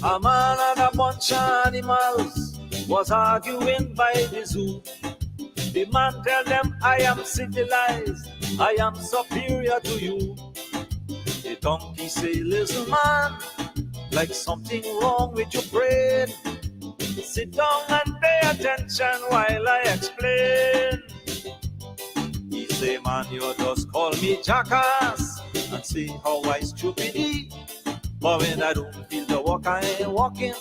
A man and a bunch of animals was arguing by the zoo. The man tell them, I am civilized, I am superior to you. The donkey say, listen man, like something wrong with your brain. Sit down and pay attention while I explain. He say, man, you just call me jackass and say how I stupid. But when I don't feel the walk, I ain't walking,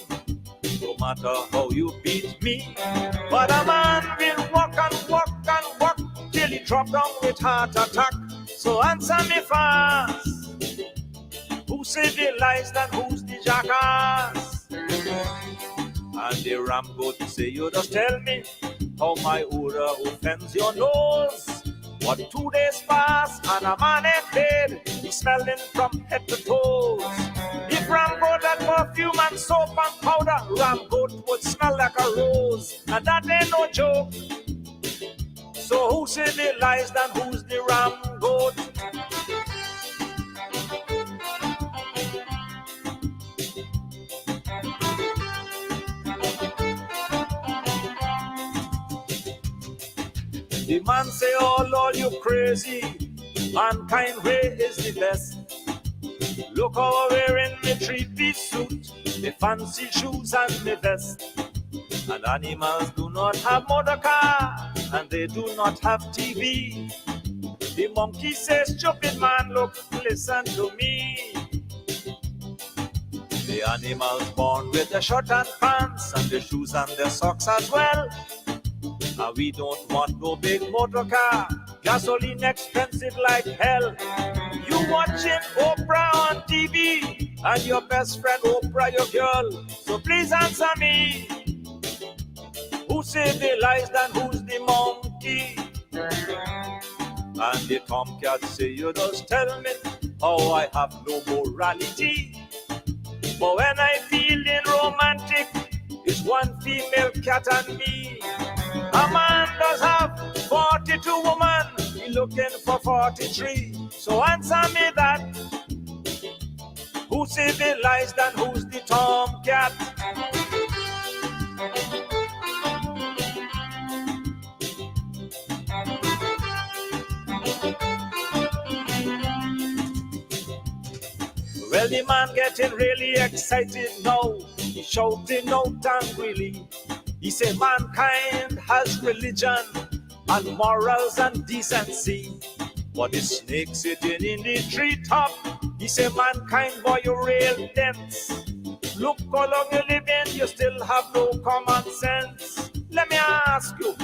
no matter how you beat me. But a man will walk and walk and walk till he drop down with heart attack. So answer me fast. Who say the lies and who's the jackass? And the ram goat say, you just tell me how my odor offends your nose. But 2 days pass and a man ain't paid. He's smelling from head to toes. If ram goat had perfume and soap and powder, ram goat would smell like a rose. And that ain't no joke. So who say the lies and who's the ram goat? The man say, oh Lord, you crazy. Mankind way is the best. Look how I'm wearing me 3-piece suit, me fancy shoes and me vest. And animals do not have motor car, and they do not have TV. The monkey says, stupid man, look, listen to me. The animals born with the shirt and pants, and the shoes and the socks as well. And we don't want no big motor car, gasoline expensive like hell. You watching Oprah on TV, and your best friend Oprah your girl. So please answer me. Who say the lies and who's the monkey? And the tomcat say, you just tell me how I have no morality. But when I feeling romantic, it's one female cat and me. A man does have 42 women, he looking for 43. So answer me that. Who say the lies and who's the tomcat? Well, the man getting really excited now. He's shouting out angrily. He said mankind has religion and morals and decency. But the snake sitting in the treetop, he said mankind, boy, you real dense. Look how long you living, you still have no common sense. Let me ask you,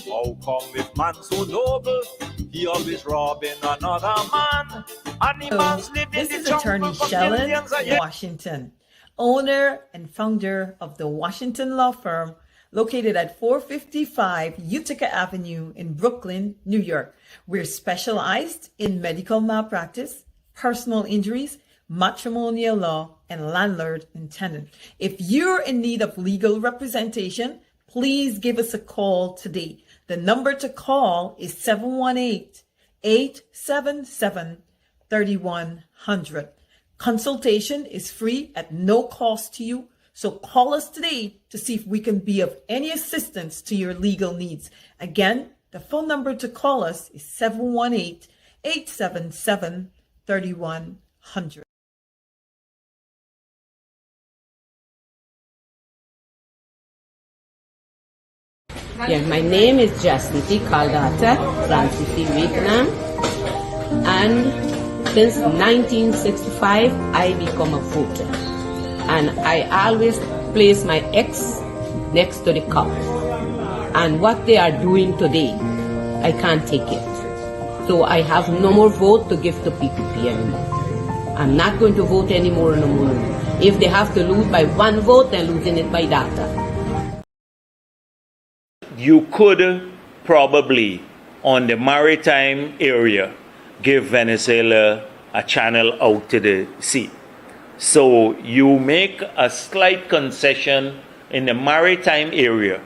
how come if man so noble, he always robbing another man? Animals live in the jungle for millions of years. Washington, owner and founder of the Washington law firm, located at 455 Utica Avenue in Brooklyn, New York. We're specialized in medical malpractice, personal injuries, matrimonial law, and landlord and tenant. If you're in need of legal representation, please give us a call today. The number to call is 718-877-3100. Consultation is free at no cost to you. So call us today to see if we can be of any assistance to your legal needs. Again, the phone number to call us is 718-877-3100. Yeah, my name is Jacinty Caldata Francis Vietnam, and since 1965 I become a voter. And I always place my ex next to the cup. And what they are doing today, I can't take it. So I have no more vote to give to PPP anymore. I'm not going to vote anymore no more. If they have to lose by one vote, they're losing it by data. You could probably, on the maritime area, give Venezuela a channel out to the sea. So you make a slight concession in the maritime area.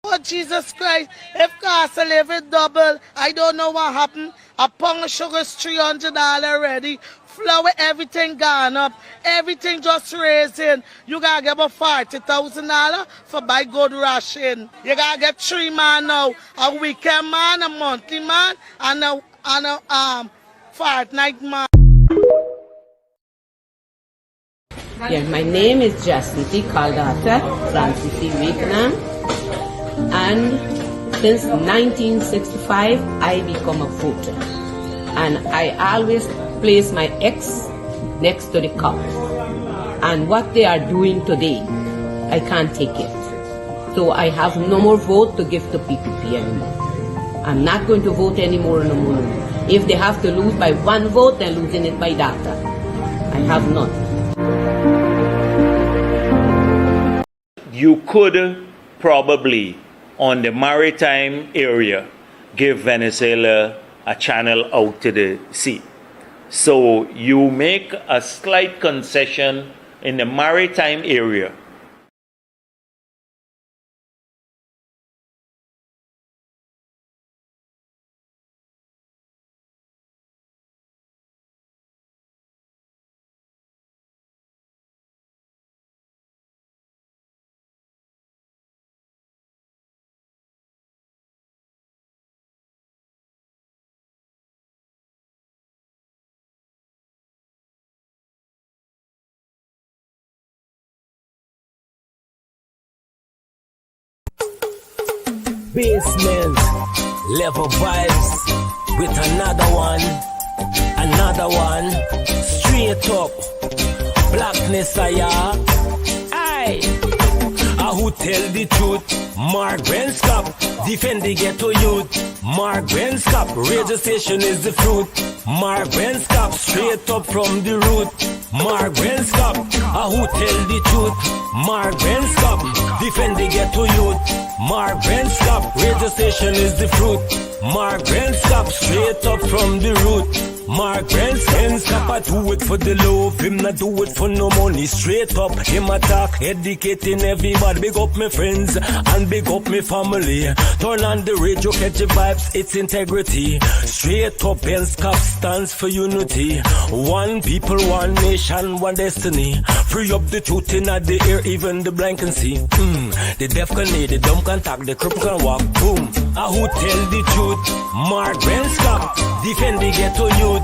Oh, Jesus Christ, if cost of living double, I don't know what happened. A pound of sugar is $300 already. flour, everything gone up. Everything just raising. You gotta get about $40,000 for buy good ration. You gotta get 3 man now. A weekend man, a monthly man, and a fortnight man. Yeah, my name is Jacinty Caldata Francis Vietnam, and since 1965 I become a voter, and I always place my X next to the cup. And what they are doing today, I can't take it. So I have no more vote to give to PPP anymore. I'm not going to vote anymore no more. If they have to lose by 1 vote, they're losing it by data. I have none. You could probably, on the maritime area, give Venezuela a channel out to the sea. So you make a slight concession in the maritime area. Basement level vibes with another one, straight up blackness. Aye, who tell the truth? Mark Benskop, defend the ghetto youth. Mark Benskop, radio station is the fruit. Mark Benskop, straight up from the root. Mark Benskop, who tell the truth? Mark Benskop, defend the ghetto youth. Mark Benskop, radio station is the fruit. Mark Benskop, straight up from the root. Mark Benskop, I do it for the love, him not do it for no money. Straight up, him attack, educating everybody. Big up my friends and big up my family. Turn on the radio, catch the vibes, it's integrity. Straight up, Benskop stands for unity. One people, one nation, one destiny. Free up the truth in the air, even the blind can see. The deaf can hear, the dumb can talk, the cripple can walk. Boom. Who tell the truth? Mark Benskop, defend the ghetto youth.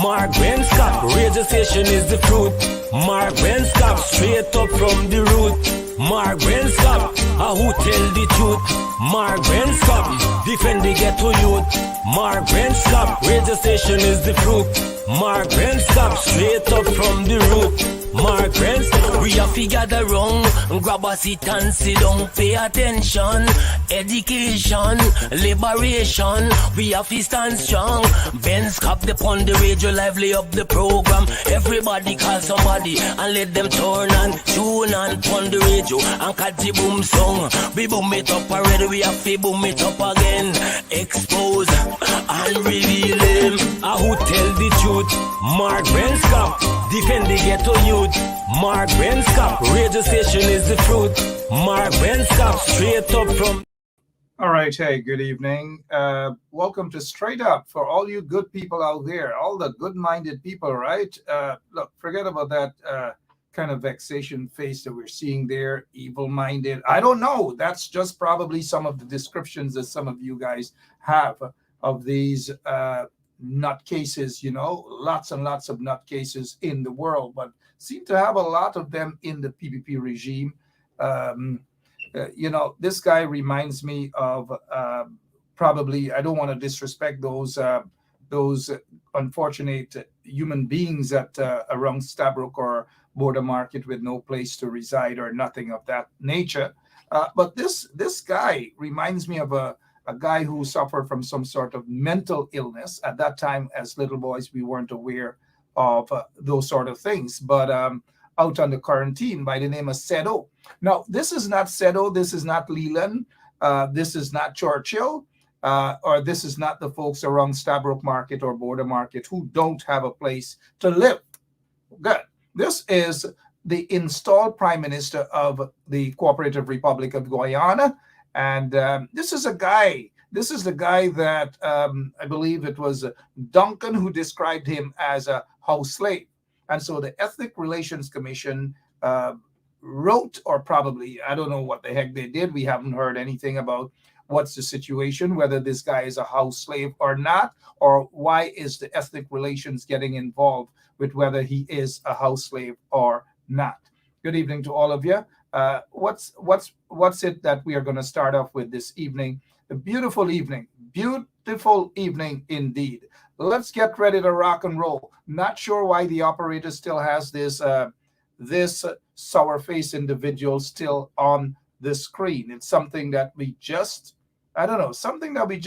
Mark Benskop, radio station is the fruit. Mark Benskop, straight up from the root. Mark Benskop, who tell the truth? Mark Benskop, defend the ghetto youth. Mark Benskop, radio station is the fruit. Mark Benskop, straight up from the root. Mark Benskop, we have to gather wrong, grab a seat and sit down, pay attention. Education, liberation, we have to stand strong. Benskop upon the radio, lively up the program. Everybody call somebody and let them turn and tune and pon the radio and catch the boom song. We boom it up already, we have to boom it up again. Expose and reveal him. Who tell the truth? Mark Benskop, defend the ghetto youth. Mark Benskop, radio station is the fruit. Mark Benskop, straight up from... All right, hey, good evening. Welcome to Straight Up for all you good people out there, all the good-minded people, right? Look, forget about that kind of vexation face that we're seeing there, evil-minded. I don't know. That's just probably some of the descriptions that some of you guys have of these nutcases, you know, lots and lots of nutcases in the world, but seem to have a lot of them in the PPP regime. You know, this guy reminds me of probably, I don't want to disrespect those unfortunate human beings at around Stabroek or Border Market with no place to reside or nothing of that nature. But this guy reminds me of a guy who suffered from some sort of mental illness. At that time, as little boys, we weren't aware of those sort of things. But out on the quarantine by the name of Sedo. Now, this is not Sedo, this is not Leland, this is not Churchill, or this is not the folks around Stabroek Market or Border Market who don't have a place to live. Good. This is the installed Prime Minister of the Cooperative Republic of Guyana. And this is a guy This is the guy that I believe it was Duncan who described him as a house slave. And so the Ethnic Relations Commission wrote, or probably, I don't know what the heck they did. We haven't heard anything about what's the situation, whether this guy is a house slave or not, or why is the Ethnic Relations getting involved with whether he is a house slave or not. Good evening to all of you. What's it that we are going to start off with this evening? A beautiful evening indeed. Let's get ready to rock and roll. Not sure why the operator still has this sour face individual still on the screen. It's something that we just, I don't know, something that we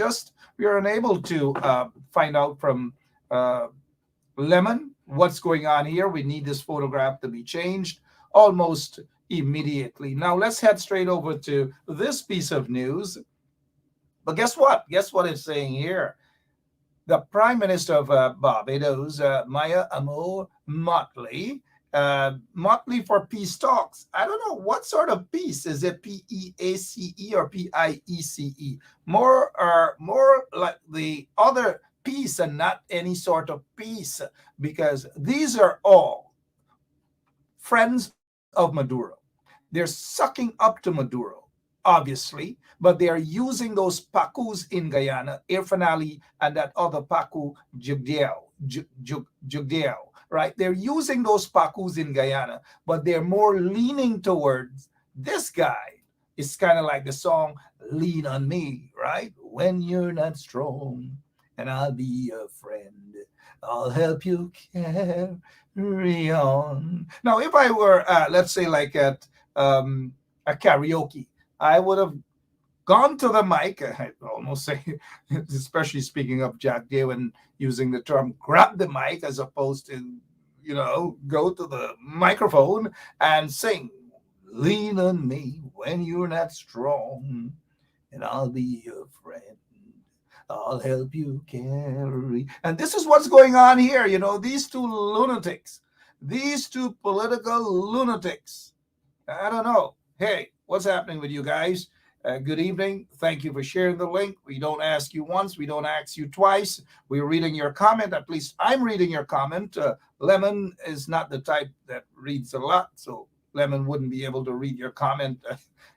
are unable to find out from Lemon. What's going on here? We need this photograph to be changed almost immediately. Now let's head straight over to this piece of news. But guess what? Guess what it's saying here? The Prime Minister of Barbados, Maya Amo Motley, Motley for peace talks. I don't know what sort of peace. Is it PEACE or PIECE? More like the other peace and not any sort of peace, because these are all friends of Maduro. They're sucking up to Maduro, obviously, but they are using those Pacus in Guyana, Irfaan Ali and that other Pacu, Jugdiel, right? They're using those Pacus in Guyana, but they're more leaning towards this guy. It's kind of like the song, Lean on Me, right? When you're not strong, and I'll be a friend. I'll help you carry on. Now, if I were, let's say, like at a karaoke, I would have gone to the mic. I almost say, especially speaking of Jack Day when using the term grab the mic as opposed to, go to the microphone and sing, lean on me when you're not strong, and I'll be your friend. I'll help you carry. And this is what's going on here. These two lunatics, these two political lunatics. I don't know. Hey, what's happening with you guys? Good evening. Thank you for sharing the link. We don't ask you once. We don't ask you twice. We're reading your comment. At least I'm reading your comment. Lemon is not the type that reads a lot. So Lemon wouldn't be able to read your comment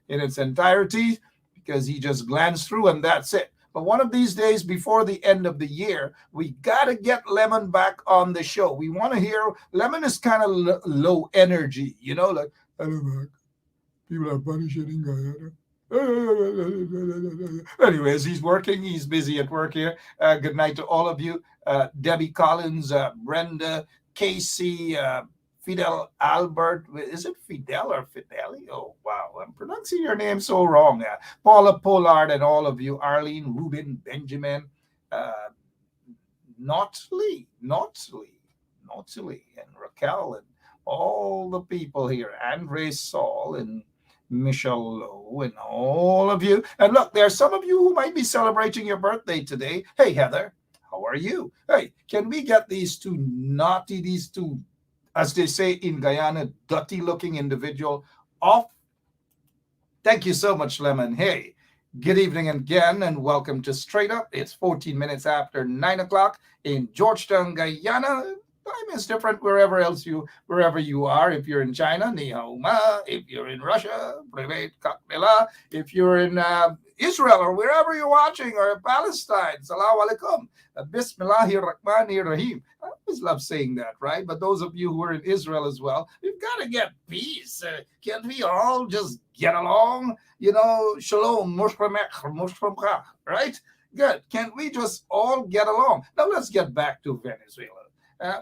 in its entirety because he just glanced through and that's it. But one of these days before the end of the year, we got to get Lemon back on the show. We want to hear, Lemon is kind of low energy, like, hello, people are punishing in Guyana. Anyways, he's working. He's busy at work here. Good night to all of you. Debbie Collins, Brenda, Casey, Fidel Albert. Is it Fidel or Fideli? Oh, wow. I'm pronouncing your name so wrong. Paula Pollard and all of you. Arlene, Ruben, Benjamin, Notley, and Raquel, and all the people here. Andre Saul and Michelle Lowe and all of you. And look, there are some of you who might be celebrating your birthday today. Hey, Heather, how are you? Hey, can we get these two, as they say in Guyana, dirty-looking individual off? Thank you so much, Lemon. Hey, good evening again, and welcome to Straight Up. It's 14 minutes after 9 o'clock in Georgetown, Guyana. Time is different wherever you are. If you're in China, ni hao ma. If you're in Russia, privet kakbela. If you're in Israel or wherever you're watching, or Palestine, salam alaikum. Bismillahirrahmanirrahim. I always love saying that, right? But those of you who are in Israel as well, we've got to get peace. Can't we all just get along? Shalom, mushramech, right? Good. Can't we just all get along? Now let's get back to Venezuela.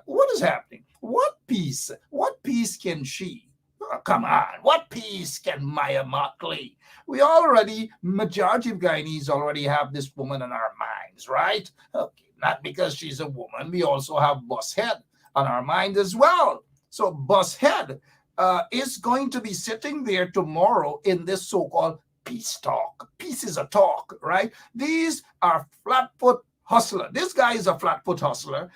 What is happening? What peace? What peace can she? Oh, come on. What peace can Maya Motley? Majority of Guyanese already have this woman in our minds, right? Okay, not because she's a woman. We also have Boss Head on our mind as well. So Boss Head is going to be sitting there tomorrow in this so-called peace talk. Peace is a talk, right? These are flatfoot hustler. This guy is a flatfoot hustler.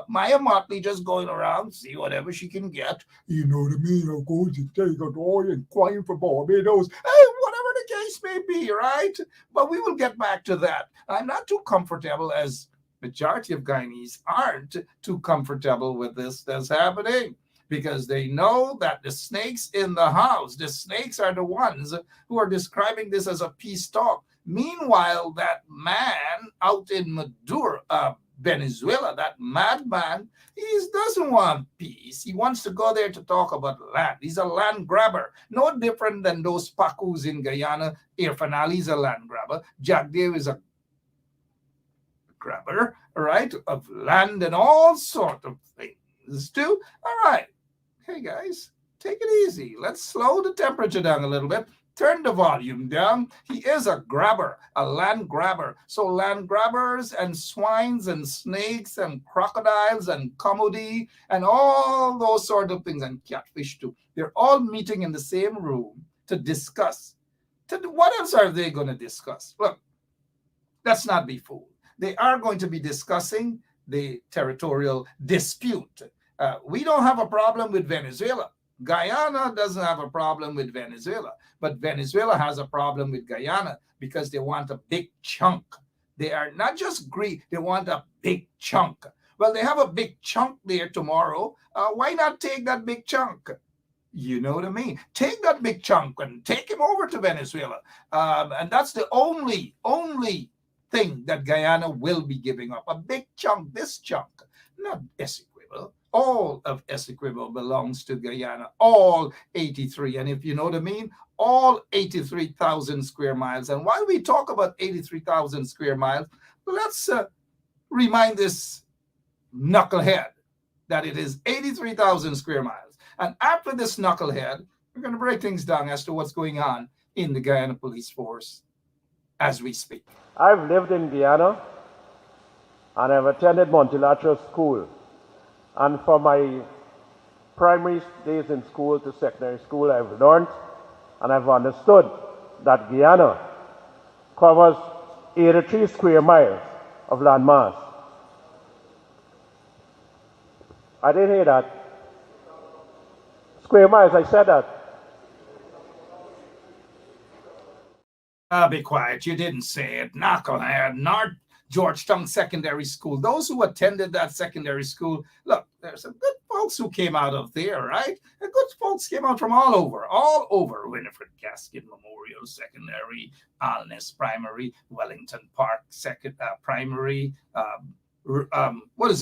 Maya Motley just going around, see whatever she can get. You know what I mean? Of course, you take it all and claim for Barbados. Hey, whatever the case case may be, right? But we will get back to that. I'm not too comfortable, as majority of Guyanese aren't too comfortable with this that's happening, because they know that the snakes in the house, the snakes are the ones who are describing this as a peace talk. Meanwhile, that man out in Maduro, Venezuela, that madman, he doesn't want peace. He wants to go there to talk about land. He's a land grabber, no different than those Pacus in Guyana. Irfaan Ali is a land grabber. Jagdev is a grabber, right, of land and all sort of things too. All right. Hey, guys, take it easy. Let's slow the temperature down a little bit. Turn the volume down. He is a grabber, a land grabber. So land grabbers and swines and snakes and crocodiles and comedy and all those sort of things, and catfish too, they're all meeting in the same room to discuss. What else are they going to discuss? Look, let's not be fooled. They are going to be discussing the territorial dispute. We don't have a problem with Venezuela. Guyana doesn't have a problem with Venezuela, but Venezuela has a problem with Guyana because they want a big chunk. They are not just greedy, they want a big chunk. Well, they have a big chunk there tomorrow. Why not take that big chunk? You know what I mean? Take that big chunk and take him over to Venezuela. And that's the only thing that Guyana will be giving up. A big chunk, this chunk, not Essequibo. All of Essequibo belongs to Guyana, all 83. And if you know what I mean, all 83,000 square miles. And while we talk about 83,000 square miles, let's remind this knucklehead that it is 83,000 square miles. And after this knucklehead, we're going to break things down as to what's going on in the Guyana police force as we speak. I've lived in Guyana and I've attended multilateral school. And from my primary days in school to secondary school, I've learned and I've understood that Guyana covers 83 square miles of landmass. I didn't hear that. Square miles, I said that. Be quiet. You didn't say it. Knucklehead. North Georgetown Secondary School. Those who attended that secondary school, look, there's some good folks who came out of there, right? And good folks came out from all over. Winifred Gaskin Memorial Secondary, Alness Primary, Wellington Park Primary,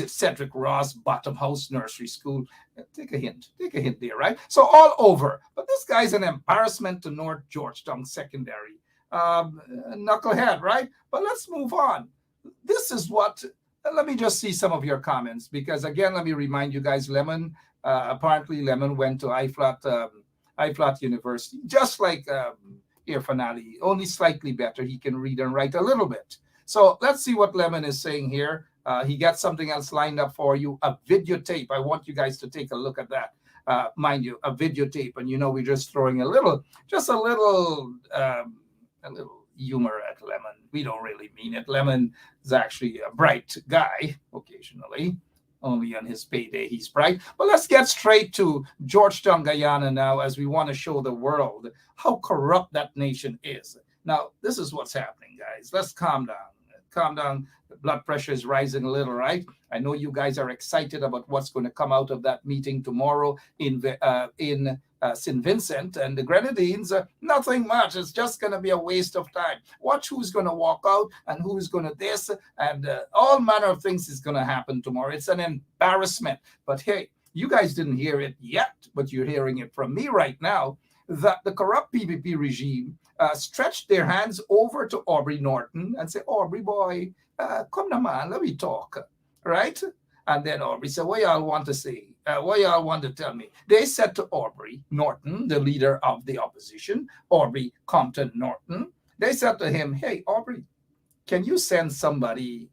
Cedric Ross Bottom House Nursery School. Take a hint there, right? So all over. But this guy's an embarrassment to North Georgetown Secondary. Knucklehead, right? But let's move on. This is what, let me just see some of your comments, because again, let me remind you guys, apparently Lemon went to IFLAT University, just like Irfaan Ali, only slightly better. He can read and write a little bit. So let's see what Lemon is saying here. He got something else lined up for you, a videotape. I want you guys to take a look at that. Mind you, a videotape, and we're just throwing a little humor at Lemon. We don't really mean it. Lemon is actually a bright guy occasionally. Only on his payday he's bright. But let's get straight to Georgetown, Guyana now, as we want to show the world how corrupt that nation is. Now, this is what's happening, guys. Let's calm down. Calm down. The blood pressure is rising a little, right? I know you guys are excited about what's going to come out of that meeting tomorrow in St. Vincent and the Grenadines. Nothing much. It's just going to be a waste of time. Watch who's going to walk out and who's going to this, and all manner of things is going to happen tomorrow. It's an embarrassment. But hey, you guys didn't hear it yet, but you're hearing it from me right now, that the corrupt PPP regime stretched their hands over to Aubrey Norton and said, Aubrey boy, come now man, let me talk, right? And then Aubrey said, what y'all want to say? What y'all want to tell me? They said to Aubrey Norton, the leader of the opposition, Aubrey Compton Norton, they said to him, hey, Aubrey, can you send somebody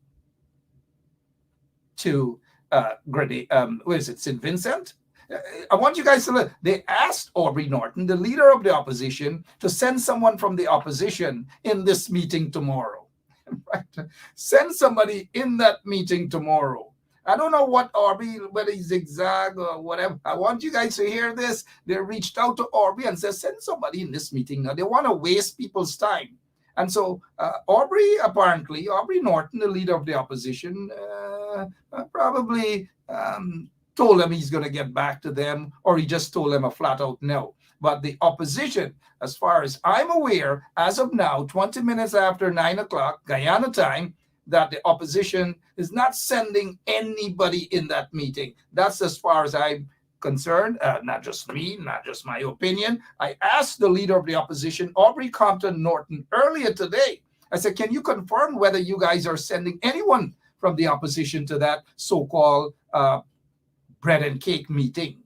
to St. Vincent? I want you guys to look. They asked Aubrey Norton, the leader of the opposition, to send someone from the opposition in this meeting tomorrow. Right? Send somebody in that meeting tomorrow. I don't know what Aubrey, whether he's zigzag or whatever. I want you guys to hear this. They reached out to Aubrey and said, send somebody in this meeting. Now, they want to waste people's time. And so Aubrey Norton, the leader of the opposition, probably told them he's going to get back to them, or he just told them a flat out no. But the opposition, as far as I'm aware, as of now, 20 minutes after 9 o'clock, Guyana time, that the opposition is not sending anybody in that meeting. That's as far as I'm concerned. Not just me, not just my opinion. I asked the leader of the opposition, Aubrey Compton Norton, earlier today. I said, can you confirm whether you guys are sending anyone from the opposition to that so-called bread and cake meeting?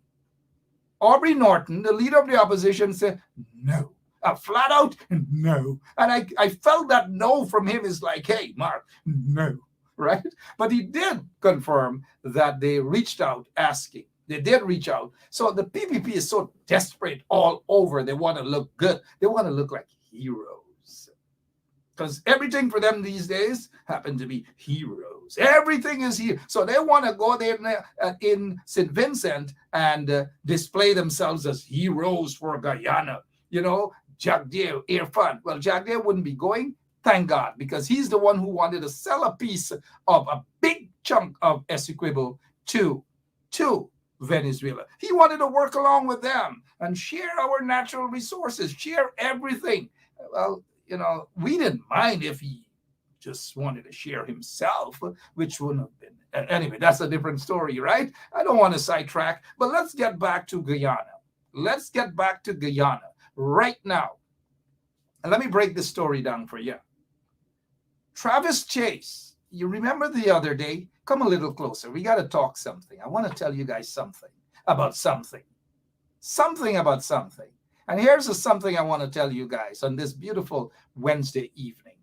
Aubrey Norton, the leader of the opposition, said no. Flat out no. And I felt that no from him is like, hey, Mark, no, right? But he did confirm that they reached out asking. They did reach out. So the PPP is so desperate all over. They want to look good. They want to look like heroes. Because everything for them these days happen to be heroes. Everything is here. So they want to go there in St. Vincent and display themselves as heroes for Guyana. You know, Dotish Irfaan. Well, Dotish wouldn't be going, thank God, because he's the one who wanted to sell a piece of a big chunk of Essequibo to Venezuela. He wanted to work along with them and share our natural resources, share everything. Well, you know, we didn't mind if he just wanted to share himself, which wouldn't have been. Anyway, that's a different story, right? I don't want to sidetrack, but let's get back to Guyana. Let's get back to Guyana right now. And let me break this story down for you. Travis Chase, you remember the other day? Come a little closer. We got to talk something. I want to tell you guys something about something. Something about something. And here's something I want to tell you guys on this beautiful Wednesday evening.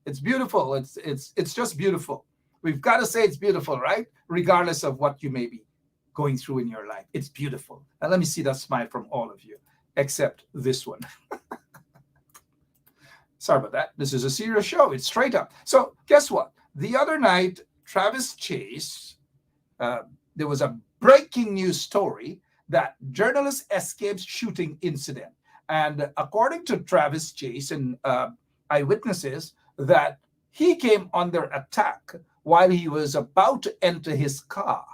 It's beautiful. It's just beautiful. We've got to say it's beautiful, right? Regardless of what you may be going through in your life. It's beautiful. And let me see that smile from all of you, except this one. Sorry about that. This is a serious show. It's straight up. So guess what? The other night, Travis Chase, there was a breaking news story that journalist escapes shooting incident. And according to Travis Chase and eyewitnesses, that he came under attack while he was about to enter his car.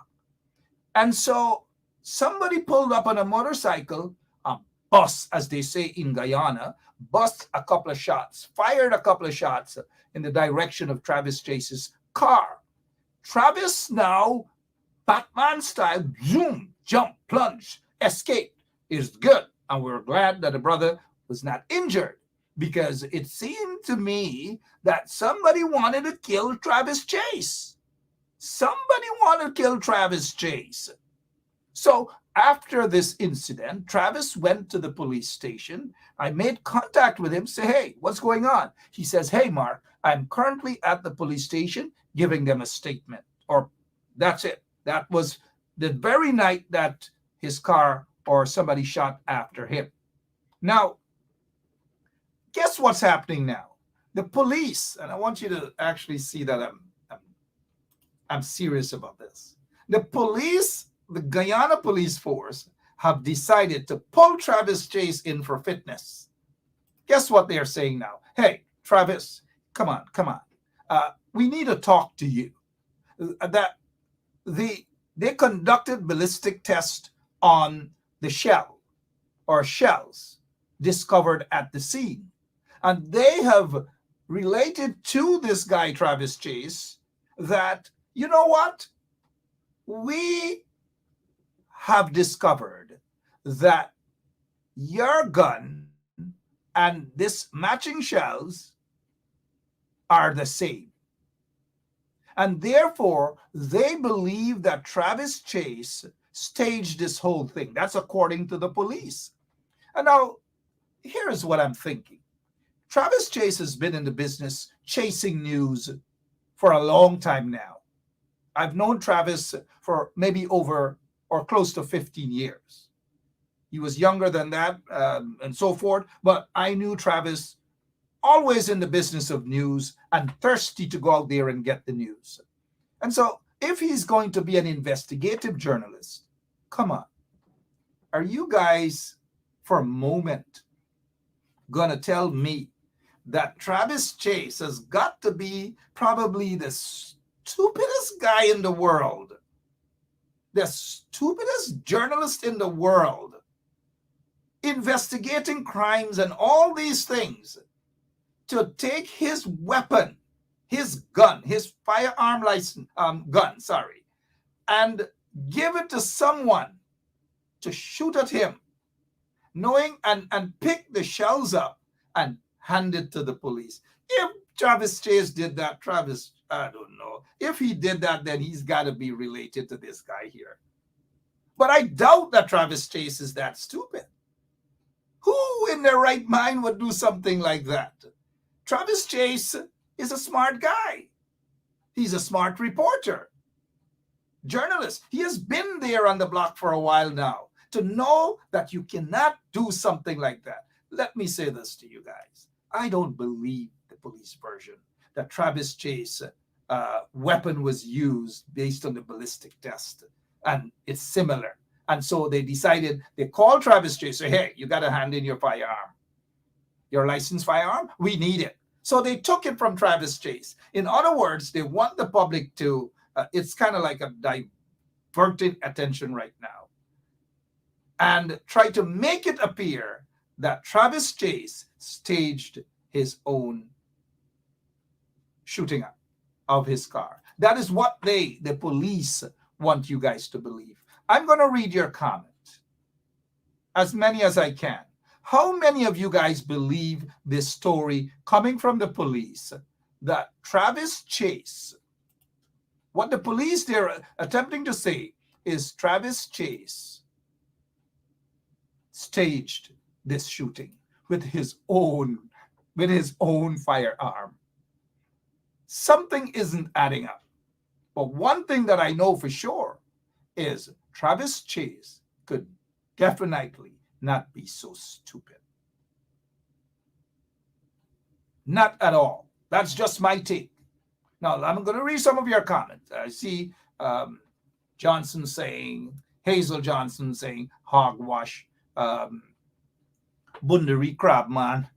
And so somebody pulled up on a motorcycle, a bus, as they say in Guyana, bust a couple of shots, fired a couple of shots in the direction of Travis Chase's car. Travis now, Batman style, zoom, jump, plunge, escape is good. And we're glad that the brother was not injured, because it seemed to me that somebody wanted to kill Travis Chase. Somebody wanted to kill Travis Chase. So after this incident, Travis went to the police station. I made contact with him, say, hey, what's going on? He says, hey, Mark, I'm currently at the police station giving them a statement. Or that's it. That was the very night that his car or somebody shot after him. Now, guess what's happening now? The police, and I want you to actually see that I'm serious about this. The police, the Guyana police force, have decided to pull Travis Chase in for fitness. Guess what they're saying now? Hey, Travis, come on. We need to talk to you. That they conducted ballistic tests on the shell or shells discovered at the scene. And they have related to this guy, Travis Chase, that, you know what? We have discovered that your gun and this matching shells are the same. And therefore, they believe that Travis Chase staged this whole thing. That's according to the police. And now, here's what I'm thinking. Travis Chase has been in the business chasing news for a long time now. I've known Travis for maybe over or close to 15 years. He was younger than that and so forth, but I knew Travis always in the business of news and thirsty to go out there and get the news. And so If he's going to be an investigative journalist, come on. Are you guys for a moment going to tell me that Travis Chase has got to be probably the stupidest guy in the world, the stupidest journalist in the world, investigating crimes and all these things, to take his weapon, his gun, his firearm license, gun, and give it to someone to shoot at him, knowing and pick the shells up and hand it to the police? If Travis Chase did that, I don't know. If he did that, then he's got to be related to this guy here. But I doubt that Travis Chase is that stupid. Who in their right mind would do something like that? Travis Chase is a smart guy. He's a smart reporter, journalist. He has been there on the block for a while now to know that you cannot do something like that. Let me say this to you guys. I don't believe the police version that Travis Chase weapon was used based on the ballistic test, and it's similar. And so they decided, they called Travis Chase, say, hey, you got to hand in your firearm. Your licensed firearm? We need it. So they took it from Travis Chase. In other words, they want the public to, it's kind of like a diverting attention right now, and try to make it appear that Travis Chase staged his own shooting up of his car. That is what the police want you guys to believe. I'm going to read your comment, as many as I can. How many of you guys believe this story coming from the police that Travis Chase, what the police they're attempting to say is Travis Chase staged this shooting with his own firearm? Something isn't adding up. But one thing that I know for sure is Travis Chase could definitely not be so stupid. Not at all. That's just my take. Now, I'm going to read some of your comments. I see Johnson saying, Hazel Johnson saying, hogwash. Bundary Crabman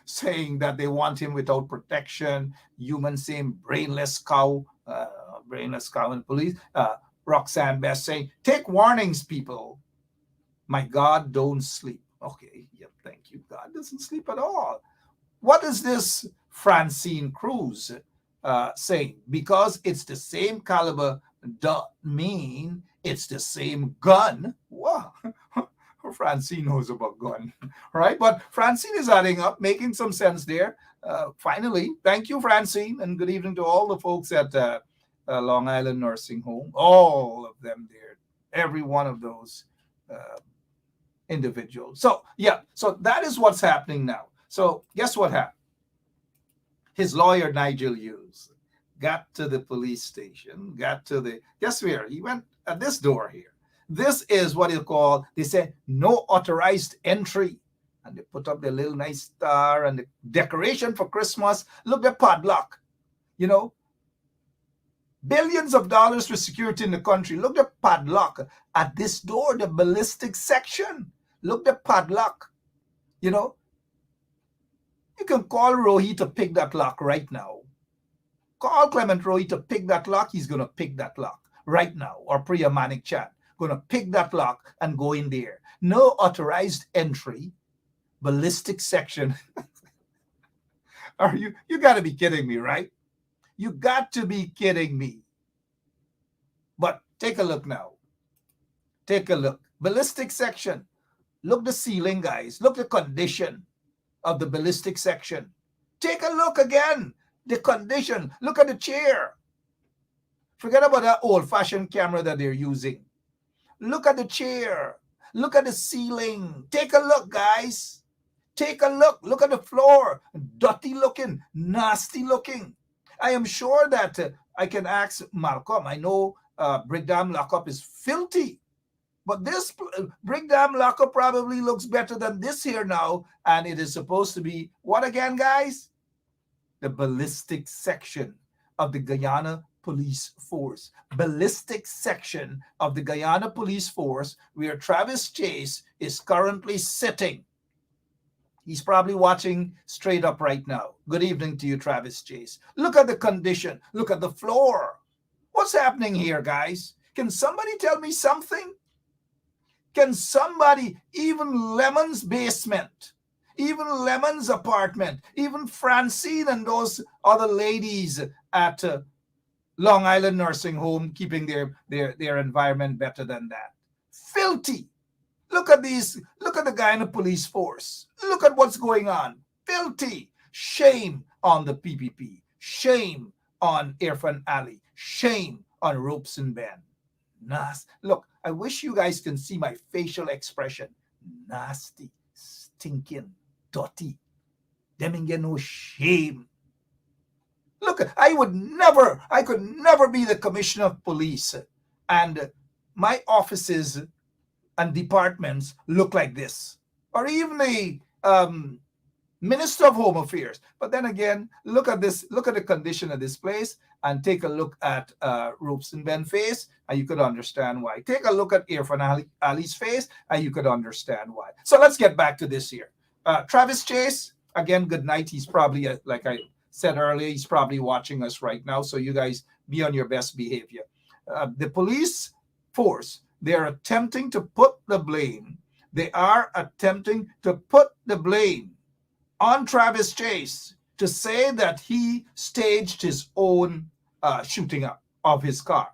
saying that they want him without protection. Human saying brainless cow in police. Roxanne Best saying, take warnings, people. My God, don't sleep. Okay, yep, thank you. God doesn't sleep at all. What is this Francine Cruz saying? Because it's the same caliber, doesn't mean it's the same gun. Wow. Francine knows about gun, right? But Francine is adding up, making some sense there. Finally, thank you, Francine, and good evening to all the folks at Long Island Nursing Home, all of them there, every one of those individuals. So, yeah, so that is what's happening now. So guess what happened? His lawyer, Nigel Hughes, got to the police station, guess where? He went at this door here. This is what they say, no authorized entry. And they put up their little nice star and the decoration for Christmas. Look, the padlock, billions of dollars for security in the country. Look, the padlock at this door, the ballistic section. Look, the padlock, You can call Rohi to pick that lock right now. Call Clement Rohi to pick that lock. He's going to pick that lock right now. Or Priya Manik Chat. Going to pick that lock and go in there. No authorized entry. Ballistic section. You got to be kidding me, right? You got to be kidding me. But take a look now. Take a look. Ballistic section. Look the ceiling, guys. Look the condition of the ballistic section. Take a look again. The condition. Look at the chair. Forget about that old-fashioned camera that they're using. Look at the chair. Look at the ceiling. Take a look, guys. Take a look. Look at the floor. Dirty looking. Nasty looking. I am sure that I can ask Malcolm. I know Brigham lockup is filthy. But this Brigham lockup probably looks better than this here now. And it is supposed to be, what again, guys? The ballistic section of the Guyana Police Force, ballistic section of the Guyana Police Force, where Travis Chase is currently sitting. He's probably watching straight up right now. Good evening to you, Travis Chase. Look at the condition. Look at the floor. What's happening here, guys? Can somebody tell me something? Can somebody, even Lemon's basement, even Lemon's apartment, even Francine and those other ladies at Long Island Nursing Home keeping their environment better than that? Filthy. Look at these. Look at the Guyana Police Force. Look at what's going on. Filthy. Shame on the PPP. Shame on Irfaan Ali. Shame on Robeson Ben. Look, I wish you guys can see my facial expression. Nasty, stinking, dirty. Them ain't get no shame. Look, I could never be the commissioner of police and my offices and departments look like this, or even the Minister of Home Affairs. But then again, look at this, look at the condition of this place, and take a look at Robeson Ben's face, and you could understand why. Take a look at Irfaan Ali's face, and you could understand why. So let's get back to this here. Travis Chase, again, good night. He's probably, like I said earlier, he's probably watching us right now, so you guys be on your best behavior. The police force, they're attempting to put the blame. They are attempting to put the blame on Travis Chase to say that he staged his own shooting up of his car.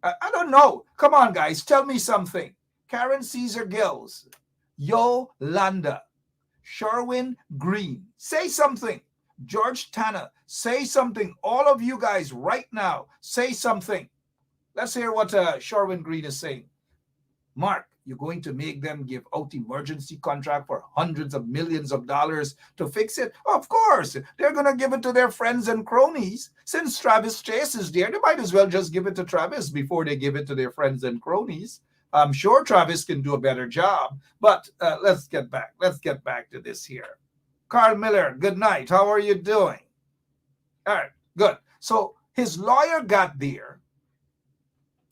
I don't know. Come on, guys. Tell me something. Karen Caesar Gills, Yolanda, Sherwin Green, say something. George Tanner, say something. All of you guys right now, say something. Let's hear what Sherwin Green is saying. Mark, you're going to make them give out emergency contract for hundreds of millions of dollars to fix it? Of course, they're going to give it to their friends and cronies. Since Travis Chase is there, they might as well just give it to Travis before they give it to their friends and cronies. I'm sure Travis can do a better job, but let's get back. Let's get back to this here. Carl Miller, good night. How are you doing? All right, good. So his lawyer got there.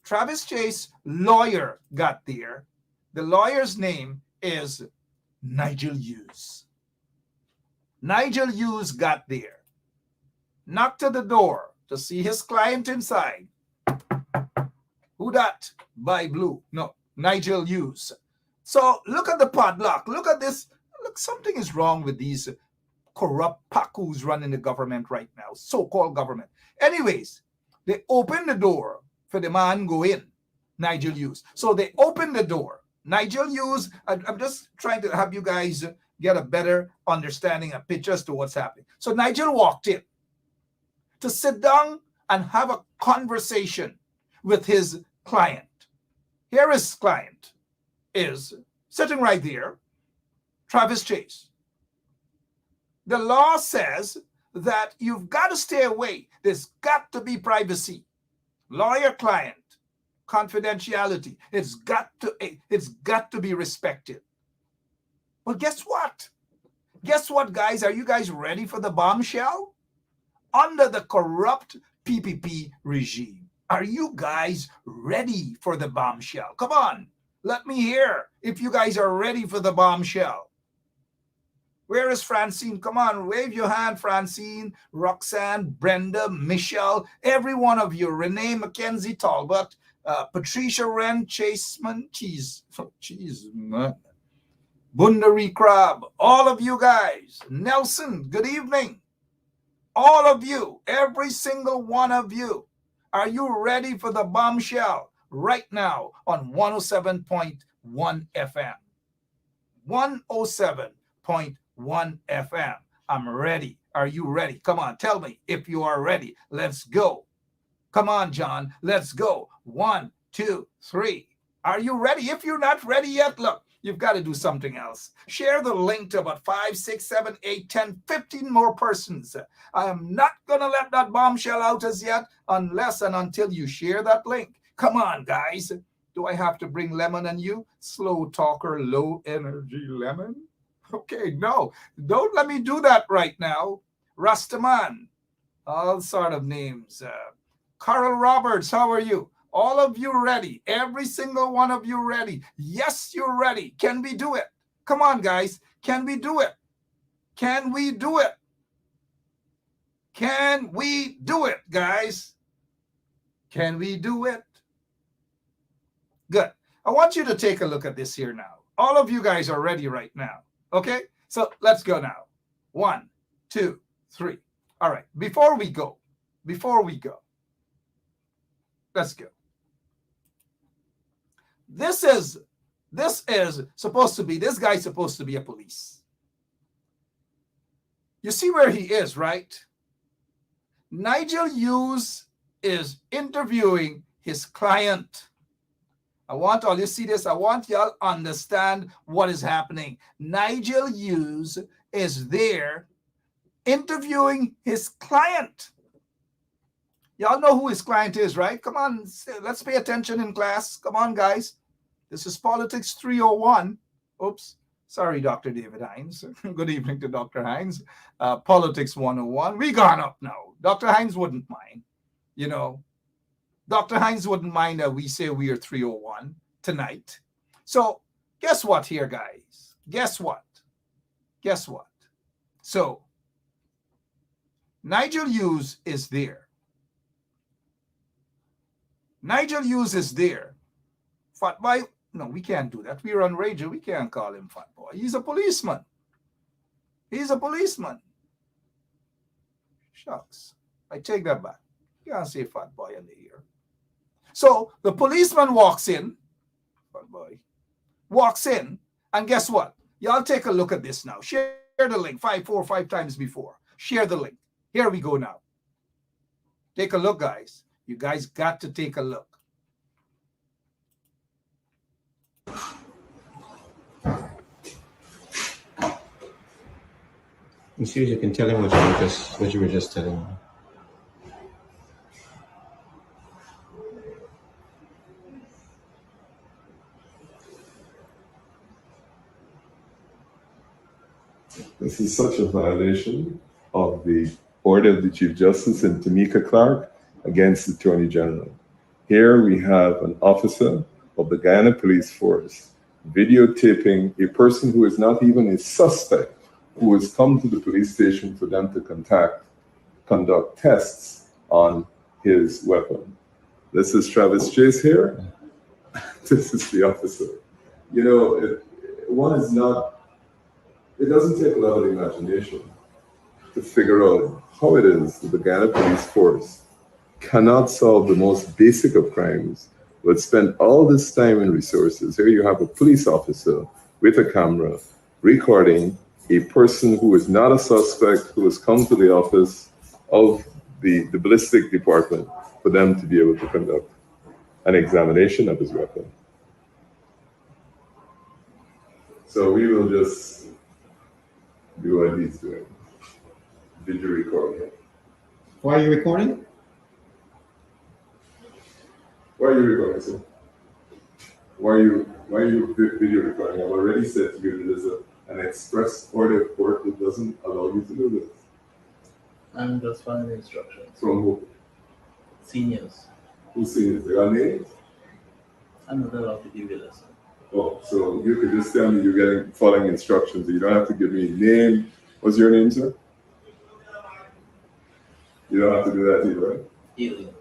Travis Chase lawyer got there. The lawyer's name is Nigel Hughes. Nigel Hughes got there, knocked at the door to see his client inside. Who that? By Blue. No, Nigel Hughes. So look at the padlock. Look at this. Look, something is wrong with these corrupt pacus running the government right now, so-called government. Anyways, they opened the door for the man go in, Nigel Hughes. So they opened the door. Nigel Hughes, I'm just trying to have you guys get a better understanding and picture as to what's happening. So Nigel walked in to sit down and have a conversation with his client. Here his client is sitting right there, Travis Chase. The law says that you've got to stay away. There's got to be privacy. Lawyer-client, confidentiality. It's got to be respected. But guess what? Guess what, guys? Are you guys ready for the bombshell? Under the corrupt PPP regime, are you guys ready for the bombshell? Come on, let me hear if you guys are ready for the bombshell. Where is Francine? Come on, wave your hand, Francine, Roxanne, Brenda, Michelle, every one of you, Renee, Mackenzie, Talbot, Patricia Wren, Chaseman, Cheeseman, Bundary Crab, all of you guys, Nelson, good evening. All of you, every single one of you, are you ready for the bombshell right now on 107.1 FM? 107.1 FM. I'm ready. Are you ready? Come on, tell me if you are ready. Let's go. Come on, John. Let's go. 1, 2, 3. Are you ready? If you're not ready yet, look, you've got to do something else. Share the link to about 5, 6, 7, 8, 10, 15 more persons. I am not going to let that bombshell out as yet unless and until you share that link. Come on, guys. Do I have to bring Lemon and you? Slow talker, low energy Lemon? Okay, no. Don't let me do that right now. Rastaman. All sort of names. Carol Roberts, how are you? All of you ready? Every single one of you ready? Yes, you're ready. Can we do it? Come on, guys. Can we do it? Can we do it? Can we do it, guys? Can we do it? Good. I want you to take a look at this here now. All of you guys are ready right now. Okay? So let's go now. 1, 2, 3. All right. Before we go, let's go. This is supposed to be, this guy's supposed to be a police. You see where he is, right? Nigel Hughes is interviewing his client. I want all you see this. I want y'all understand what is happening. Nigel Hughes is there interviewing his client. Y'all know who his client is, right? Come on, let's pay attention in class. Come on, guys. This is Politics 301. Oops. Sorry, Dr. David Hines. Good evening to Dr. Hines. Politics 101. We gone up now. Dr. Hines wouldn't mind. You know, Dr. Hines wouldn't mind that we say we are 301 tonight. So guess what here, guys? Guess what? Guess what? So Nigel Hughes is there. Nigel Hughes is there. Fat boy, no, we can't do that. We're on radio. We can't call him fat boy. He's a policeman. He's a policeman. Shucks. I take that back. You can't say fat boy in the ear. So the policeman walks in. Fat boy. Walks in. And guess what? Y'all take a look at this now. Share the link 5 times before. Share the link. Here we go now. Take a look, guys. You guys got to take a look. You see, you can tell him what you were just telling him. This is such a violation of the order of the Chief Justice and Tamika Clark against the Attorney General. Here we have an officer of the Guyana Police Force videotaping a person who is not even a suspect, who has come to the police station for them to conduct tests on his weapon. This is Travis Chase here. This is the officer. You know, it doesn't take a lot of imagination to figure out how it is that the Guyana Police Force cannot solve the most basic of crimes, but spend all this time and resources. Here you have a police officer with a camera recording a person who is not a suspect, who has come to the office of the ballistic department for them to be able to conduct an examination of his weapon. So we will just do what he's doing. Video recording. Why are you recording? Why are you recording, sir? Why are you video recording? I've already said to you that there's an express order of court that doesn't allow you to do this. I'm just following instructions. From who? Seniors. Who's seniors? They got names? I'm not allowed to give you a lesson. Oh, so you could just tell me you're following instructions. You don't have to give me a name. What's your name, sir? You don't have to do that either, right? Haley.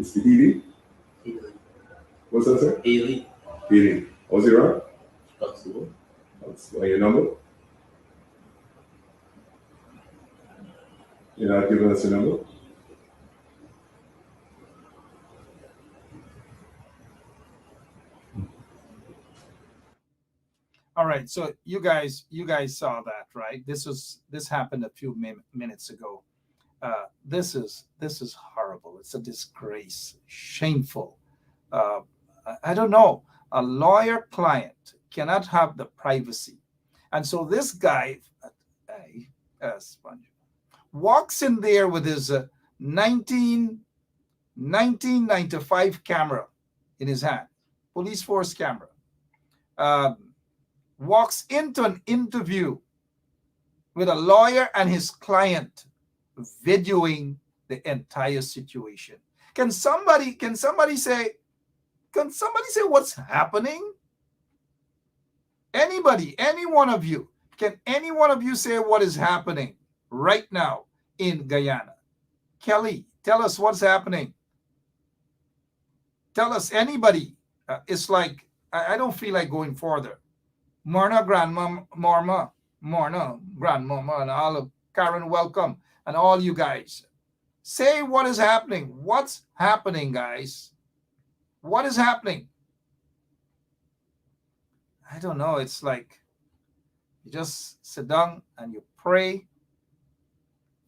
Mr. Healy? Haley. What's that, sir? Haley. Healy. What's your rank? Constable. What's your number? You're not giving us your number? All right, so you guys saw that, right? This happened a few minutes ago. This is horrible. It's a disgrace, shameful. I don't know. A lawyer client cannot have the privacy, and so this guy, walks in there with his 1995 camera in his hand, police force camera. Walks into an interview with a lawyer and his client, videoing the entire situation. Can somebody say what's happening? Anybody, any one of you, can any one of you say what is happening right now in Guyana? Kelly, tell us what's happening. Tell us, anybody. It's like, I don't feel like going further. Morna, Grandma, Morna, Grandmama, and all of Karen, welcome, and all you guys. Say what is happening. What's happening, guys? What is happening? I don't know. It's like you just sit down and you pray.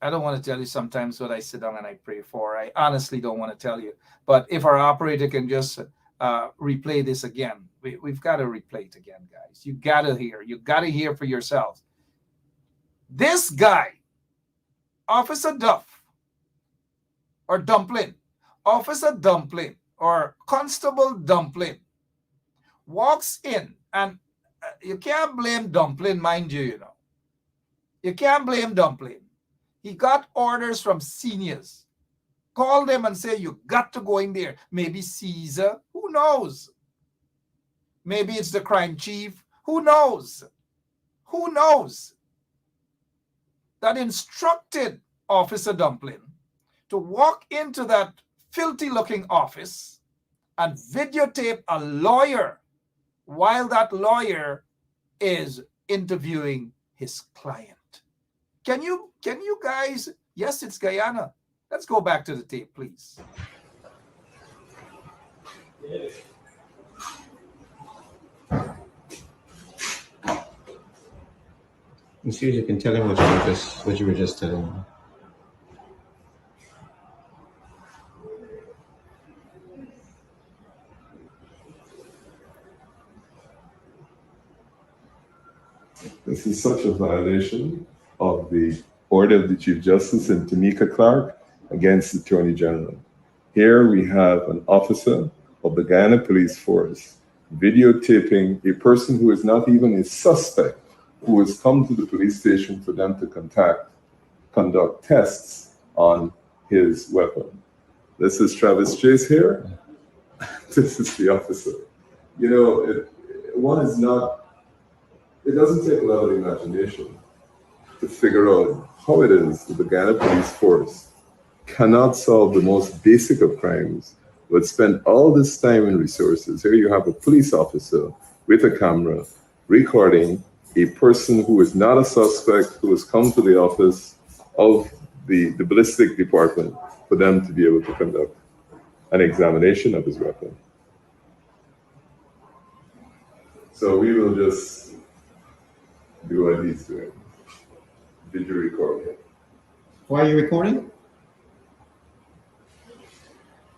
I don't want to tell you sometimes what I sit down and I pray for. I honestly don't want to tell you. But if our operator can just replay this again, we've got to replay it again, guys. You got to hear. You got to hear for yourselves. This guy, Officer Duff, or Dumpling, Officer Dumpling, or Constable Dumpling, walks in, and you can't blame Dumpling, mind you, you know. You can't blame Dumpling. He got orders from seniors. Call them and say, you got to go in there. Maybe Caesar, who knows? Maybe it's the crime chief, who knows? Who knows? That instructed Officer Dumpling to walk into that filthy-looking office and videotape a lawyer while that lawyer is interviewing his client. Can you guys, yes, it's Guyana. Let's go back to the tape, please. You see, you can tell him what you were just telling him. This is such a violation of the order of the Chief Justice and Tamika Clark against the Attorney General. Here we have an officer of the Guyana Police Force videotaping a person who is not even a suspect, who has come to the police station for them to conduct tests on his weapon. This is Travis Chase here. This is the officer. You know, it doesn't take a lot of imagination to figure out how it is that the Guyana Police Force cannot solve the most basic of crimes, but spend all this time and resources. Here you have a police officer with a camera recording a person who is not a suspect, who has come to the office of the ballistic department for them to be able to conduct an examination of his weapon. So we will just do what he's doing. Video recording. Why are you recording?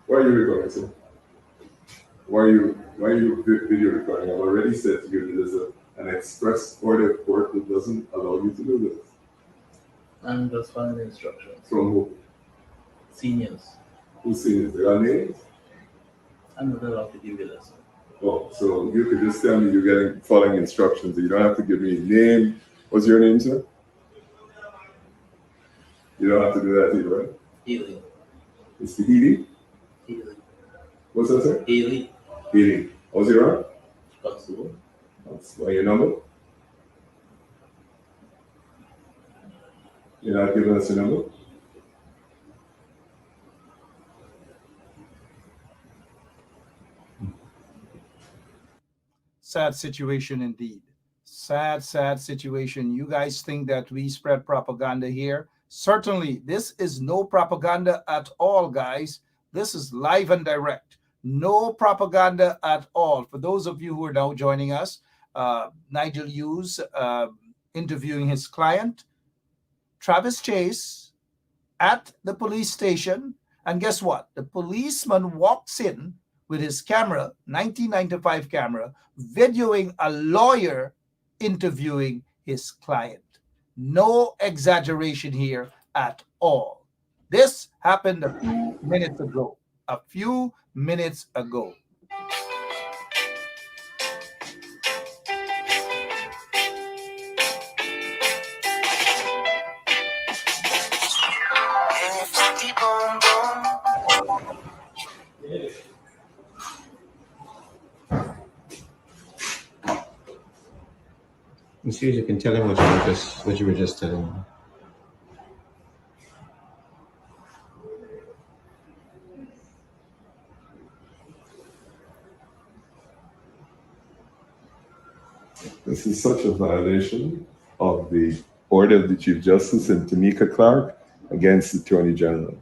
Why are you recording, sir? Why are you video recording? I've already said to you that there's an express order of court that doesn't allow you to do this. I'm just following the instructions. From who? Seniors. Who's seniors? There are names? I'm not allowed to give you that, sir. Oh, so you could just tell me you're following instructions. You don't have to give me a name. What's your name, sir? You don't have to do that either, right? Haley. It's the Healy? Haley. What's that, sir? Haley. Healy. What's your rank? Constable. What's your number? You're not giving us your number? Sad situation indeed. Sad, sad situation. You guys think that we spread propaganda here? Certainly, this is no propaganda at all, guys. This is live and direct. No propaganda at all. For those of you who are now joining us, Nigel Hughes interviewing his client, Travis Chase, at the police station. And guess what? The policeman walks in with his camera, 1995 camera, videoing a lawyer interviewing his client. No exaggeration here at all. This happened a few minutes ago. A few minutes ago. Monsieur, you can tell him what you were just telling him. This is such a violation of the order of the Chief Justice and Tamika Clark against the Attorney General.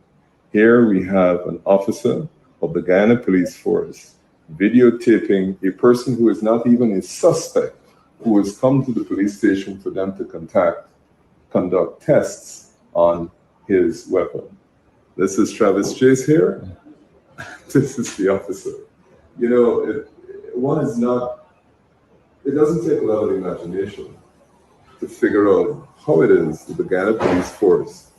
Here we have an officer of the Guyana Police Force videotaping a person who is not even a suspect, who has come to the police station for them to conduct tests on his weapon. This is Travis Chase here. This is the officer. You know, it doesn't take a lot of imagination to figure out how it is that the Guyana Police Force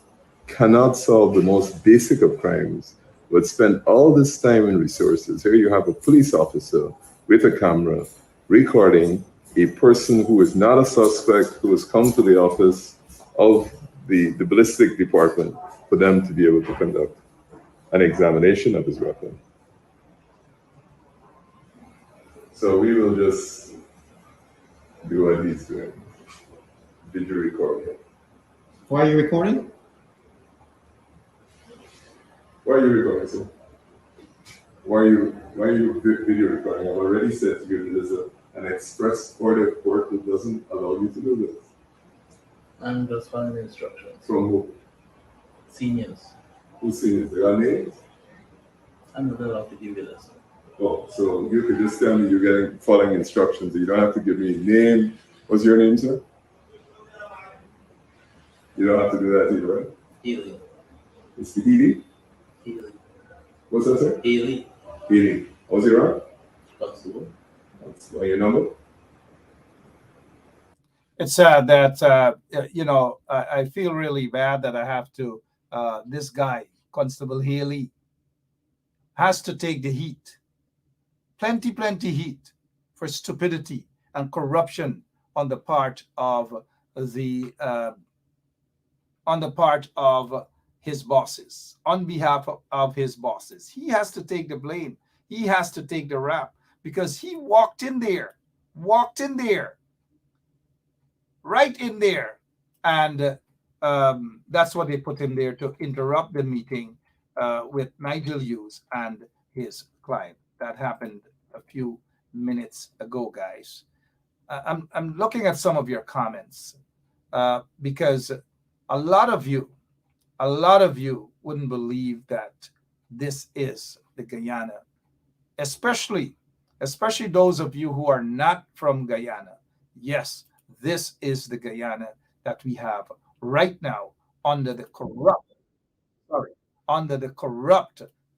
cannot solve the most basic of crimes, but spend all this time and resources. Here you have a police officer with a camera recording a person who is not a suspect, who has come to the office of the ballistic department for them to be able to conduct an examination of his weapon. So we will just do what he's doing. Video recording. Why are you recording? Why are you recording, sir? Why are you video recording? I've already said to you there's an express order of court that doesn't allow you to do this. I'm just following the instructions. From who? Seniors. Who's seniors? They are names? I'm not allowed to give you this. Oh, so you could just tell me you're getting following instructions. You don't have to give me a name. What's your name, sir? You don't have to do that either, right? Ely. It's the Ely? Ely. What's that, sir? Ely. Ely. What's your rank? Constable. What's your number? It's sad that I feel really bad that I have to. This guy, Constable Haley, has to take the heat. Plenty heat for stupidity and corruption on the part of his bosses, on behalf of his bosses. He has to take the blame. He has to take the rap because he walked in there, right in there. And that's what they put him there, to interrupt the meeting with Nigel Hughes and his client. That happened a few minutes ago, guys. I'm looking at some of your comments because a lot of you wouldn't believe that this is the Guyana, especially those of you who are not from Guyana. Yes, this is the Guyana that we have right now under the corrupt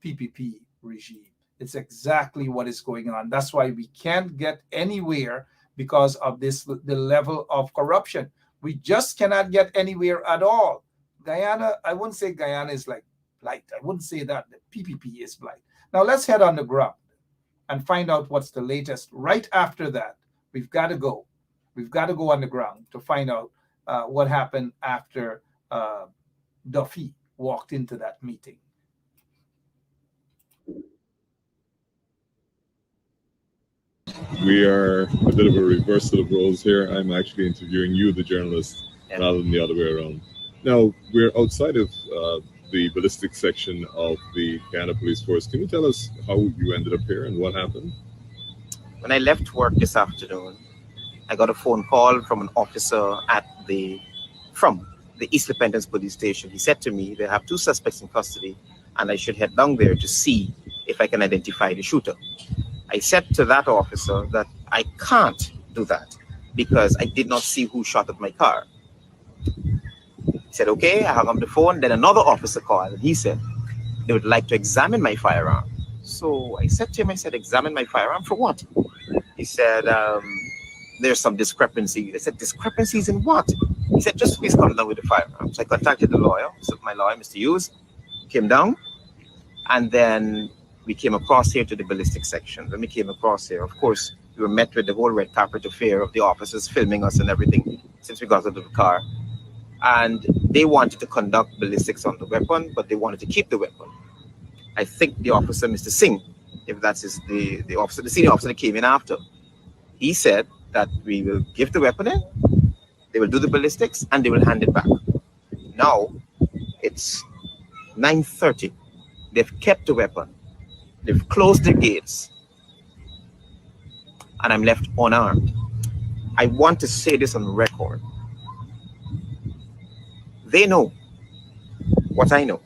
PPP regime. It's exactly what is going on. That's why we can't get anywhere, because of the level of corruption. We just cannot get anywhere at all. Guyana, I wouldn't say Guyana is like blight. I wouldn't say that the PPP is blight. Now let's head on the ground and find out what's the latest. Right after that, we've got to go on the ground to find out what happened after Duffy walked into that meeting. We are a bit of a reversal of roles here. I'm actually interviewing you, the journalist, rather than the other way around. Now, we're outside of the ballistic section of the Guyana Police Force. Can you tell us how you ended up here and what happened? When I left work this afternoon, I got a phone call from an officer from the East Independence Police Station. He said to me, they have 2 suspects in custody and I should head down there to see if I can identify the shooter. I said to that officer that I can't do that because I did not see who shot at my car. He said, okay, I hung up the phone. Then another officer called and he said they would like to examine my firearm. So I said to him, examine my firearm for what? He said, there's some discrepancy. I said, discrepancies in what? He said, just please come down with the firearm. So I contacted the lawyer, so my lawyer, Mr. Hughes, came down, and then we came across here to the ballistic section. When we came across here, of course, we were met with the whole red carpet affair of the officers filming us and everything since we got out of the car. And they wanted to conduct ballistics on the weapon, but they wanted to keep the weapon. I think the officer, Mr. Singh, if that's the senior officer that came in after, he said that we will give the weapon in will do the ballistics, and they will hand it back. Now, it's 9:30. They've kept the weapon. They've closed the gates. And I'm left unarmed. I want to say this on record. They know what I know.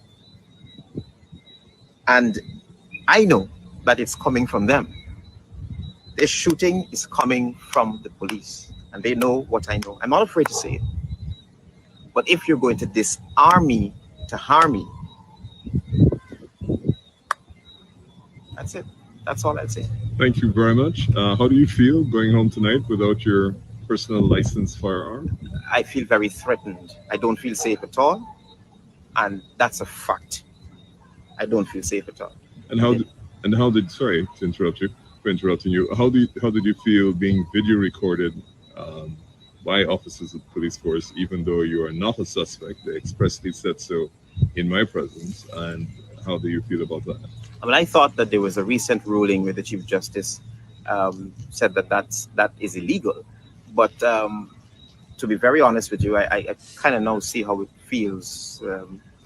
And I know that it's coming from them. This shooting is coming from the police. And they know what I know. I'm not afraid to say it. But if you're going to disarm me to harm me, that's it. That's all I'll say. Thank you very much. How do you feel going home tonight without your personal licensed firearm? I feel very threatened. I don't feel safe at all. And that's a fact. I don't feel safe at all. And how did sorry to interrupt you for interrupting you. How did you feel being video recorded by officers of the police force, even though you are not a suspect? They expressly said so in my presence. And how do you feel about that? I mean, I thought that there was a recent ruling where the Chief Justice said that is illegal. But to be very honest with you, I kind of now see how it feels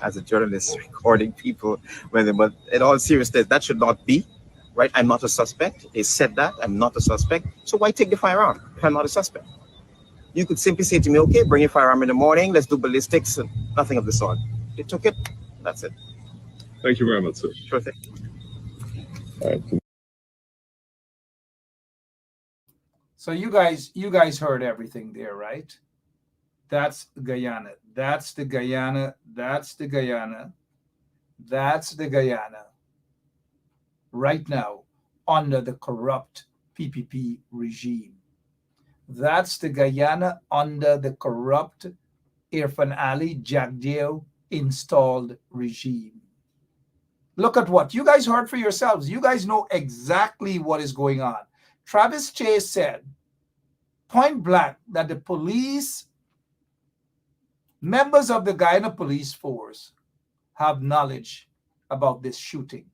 as a journalist recording people. But in all seriousness, that should not be, right? I'm not a suspect. They said that. I'm not a suspect. So why take the firearm if I'm not a suspect? You could simply say to me, okay, bring your firearm in the morning. Let's do ballistics and nothing of the sort. They took it. That's it. Thank you very much, sir. Sure thing. All right. So you guys heard everything there, right? That's Guyana. That's the Guyana. That's the Guyana. That's the Guyana. Right now, under the corrupt PPP regime. That's the Guyana under the corrupt Irfaan Ali Jagdeo installed regime. Look at what you guys heard for yourselves. You guys know exactly what is going on. Travis Chase said point blank that the police, members of the Guyana police force, have knowledge about this shooting.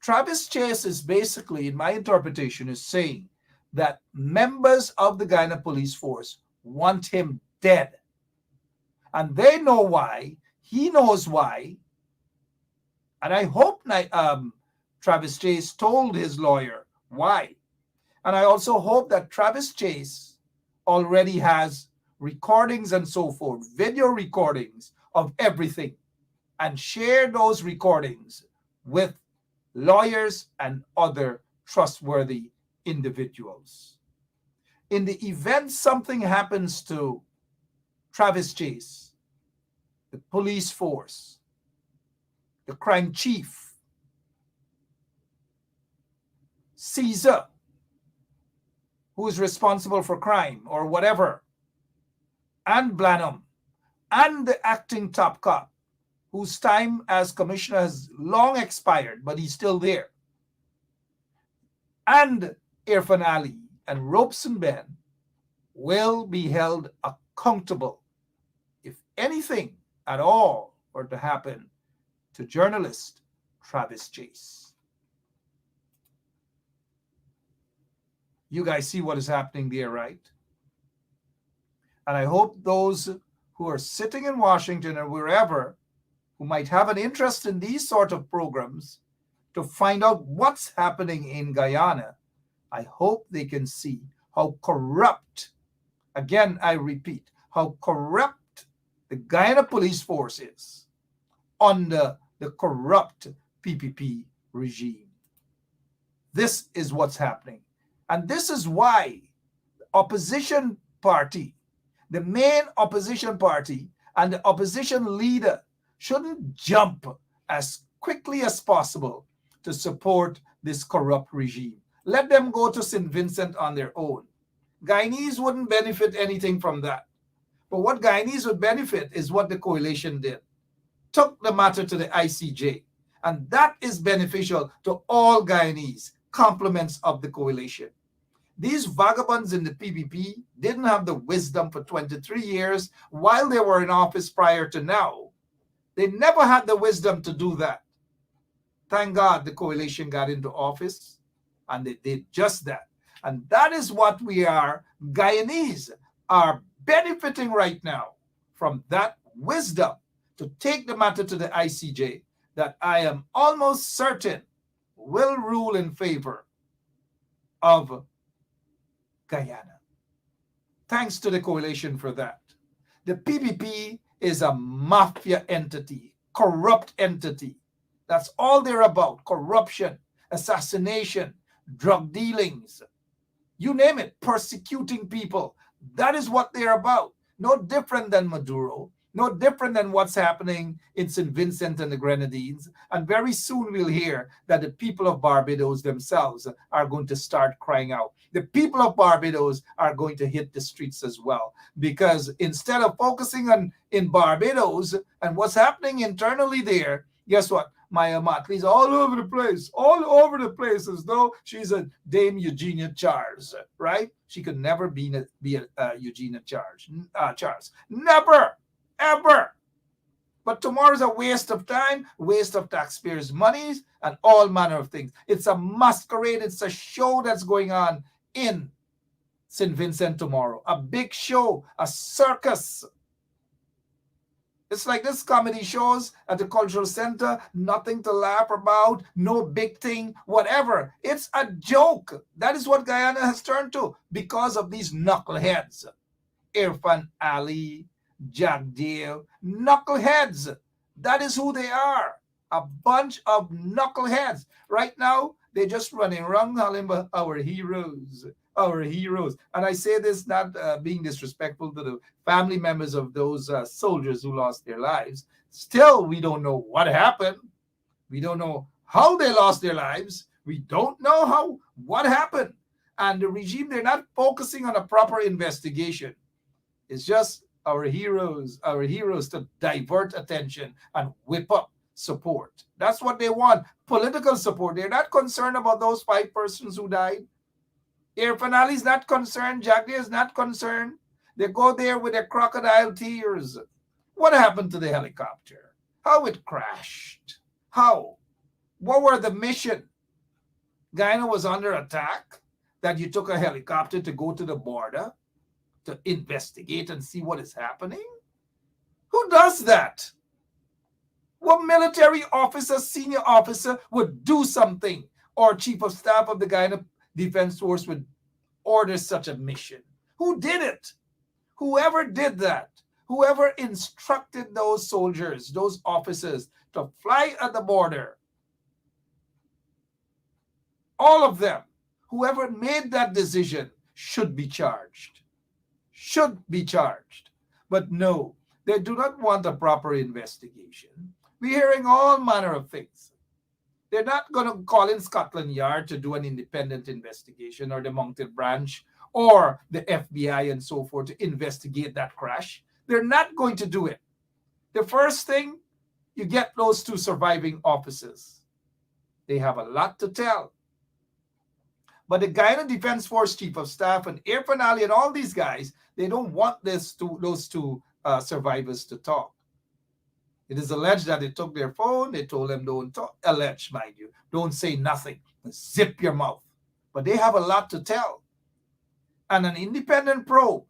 Travis Chase is basically, in my interpretation, is saying that members of the Guyana police force want him dead. And they know why. He knows why. And I hope Travis Chase told his lawyer why. And I also hope that Travis Chase already has recordings and so forth, video recordings of everything, and share those recordings with lawyers and other trustworthy individuals. In the event something happens to Travis Chase, the police force, the crime chief, Caesar, who is responsible for crime or whatever, and Blanham, and the acting top cop, whose time as commissioner has long expired, but he's still there, and Irfaan Ali and Robeson Ben will be held accountable if anything at all were to happen to journalist Travis Chase. You guys see what is happening there, right? And I hope those who are sitting in Washington or wherever who might have an interest in these sort of programs to find out what's happening in Guyana, I hope they can see how corrupt, again, I repeat, how corrupt the Guyana police force is under the corrupt PPP regime. This is what's happening. And this is why the opposition party, the main opposition party and the opposition leader shouldn't jump as quickly as possible to support this corrupt regime. Let them go to St. Vincent on their own. Guyanese wouldn't benefit anything from that. But what Guyanese would benefit is what the coalition did. Took the matter to the ICJ. And that is beneficial to all Guyanese, compliments of the coalition. These vagabonds in the PPP didn't have the wisdom for 23 years while they were in office prior to now. They never had the wisdom to do that. Thank God the coalition got into office and they did just that. And that is what we are. Guyanese are benefiting right now from that wisdom to take the matter to the ICJ that I am almost certain will rule in favor of Guyana. Thanks to the coalition for that. The PPP is a mafia entity, corrupt entity. That's all they're about. Corruption, assassination, drug dealings, you name it, persecuting people. That is what they're about. No different than Maduro, no different than what's happening in St. Vincent and the Grenadines. And very soon we'll hear that the people of Barbados themselves are going to start crying out. The people of Barbados are going to hit the streets as well, because instead of focusing on in Barbados and what's happening internally there, guess what? Maya Motley's all over the place, as though she's a Dame Eugenia Charles, right? She could never be a Eugenia Charles. Never, ever. But tomorrow's a waste of time, waste of taxpayers' monies, and all manner of things. It's a masquerade. It's a show that's going on in St. Vincent tomorrow. A big show, a circus. It's like this comedy shows at the cultural center, nothing to laugh about, no big thing, whatever. It's a joke. That is what Guyana has turned to because of these knuckleheads. Irfaan Ali, Jack Dale, knuckleheads. That is who they are. A bunch of knuckleheads. Right now, they're just running around calling our heroes. Our heroes. And I say this not being disrespectful to the family members of those soldiers who lost their lives. Still, we don't know what happened. We don't know how they lost their lives. We don't know what happened. And the regime, they're not focusing on a proper investigation. It's just our heroes to divert attention and whip up support. That's what they want. Political support. They're not concerned about those 5 persons who died. Irfaan Ali is not concerned. Jagdeo is not concerned. They go there with their crocodile tears. What happened to the helicopter? How it crashed? How? What were the mission? Guyana was under attack, that you took a helicopter to go to the border to investigate and see what is happening? Who does that? What military officer, senior officer would do something, or chief of staff of the Guyana Defense Force would order such a mission? Who did it? Whoever did that, whoever instructed those soldiers, those officers to fly at the border, all of them, whoever made that decision should be charged. Should be charged. But no, they do not want a proper investigation. We're hearing all manner of things. They're not going to call in Scotland Yard to do an independent investigation, or the Mounted Branch or the FBI and so forth to investigate that crash. They're not going to do it. The first thing, you get those 2 surviving officers. They have a lot to tell. But the Guyana Defense Force Chief of Staff and Irfaan Ali and all these guys, they don't want those two survivors to talk. It is alleged that they took their phone. They told them don't talk. Alleged, mind you. Don't say nothing. Zip your mouth. But they have a lot to tell. And an independent probe,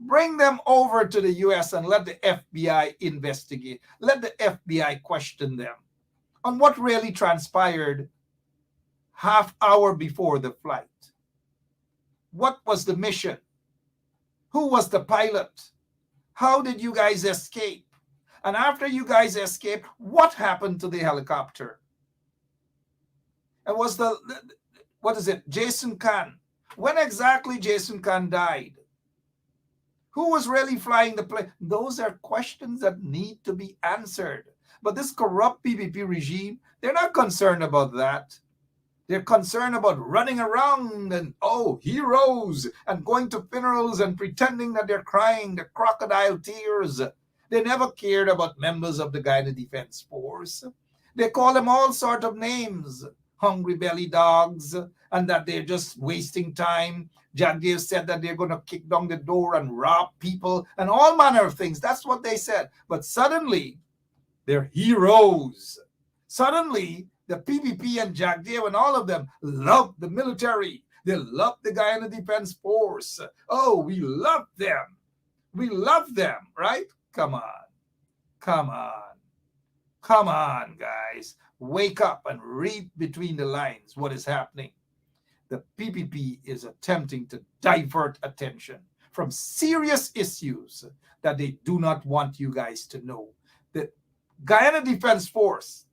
bring them over to the U.S. and let the FBI investigate. Let the FBI question them on what really transpired half hour before the flight. What was the mission? Who was the pilot? How did you guys escape? And after you guys escaped, what happened to the helicopter? And was Jason Khan? When exactly Jason Khan died? Who was really flying the plane? Those are questions that need to be answered. But this corrupt PPP regime, they're not concerned about that. They're concerned about running around and, heroes, and going to funerals and pretending that they're crying the crocodile tears. They never cared about members of the Guyana Defense Force. They call them all sorts of names, hungry belly dogs, and that they're just wasting time. Jagdeo said that they're going to kick down the door and rob people and all manner of things. That's what they said. But suddenly, they're heroes. Suddenly, the PPP and Jagdeo and all of them love the military. They love the Guyana Defense Force. Oh, we love them. We love them, right? Come on. Come on. Come on, guys. Wake up and read between the lines what is happening. The PPP is attempting to divert attention from serious issues that they do not want you guys to know. The Guyana Defense Force,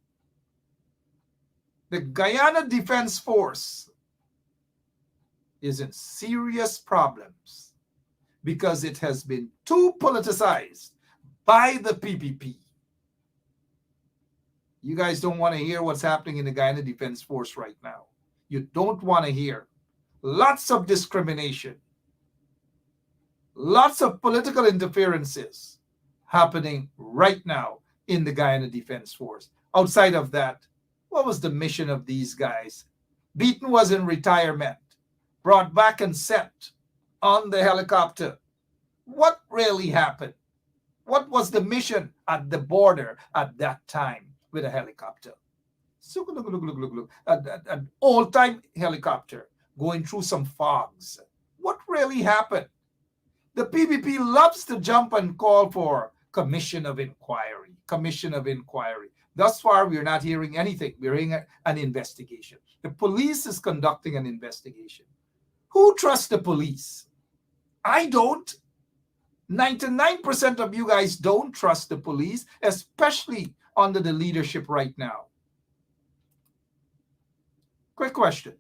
is in serious problems because it has been too politicized by the PPP. You guys don't want to hear what's happening in the Guyana Defense Force right now. You don't want to hear. Lots of discrimination. Lots of political interferences happening right now in the Guyana Defense Force. Outside of that, what was the mission of these guys? Beaton was in retirement, brought back and sent on the helicopter. What really happened? What was the mission at the border at that time with a helicopter? An all-time helicopter going through some fogs. What really happened? The PPP loves to jump and call for commission of inquiry. Thus far, we're not hearing anything. We're hearing an investigation. The police is conducting an investigation. Who trusts the police? I don't. 99% of you guys don't trust the police, especially under the leadership right now. Quick question.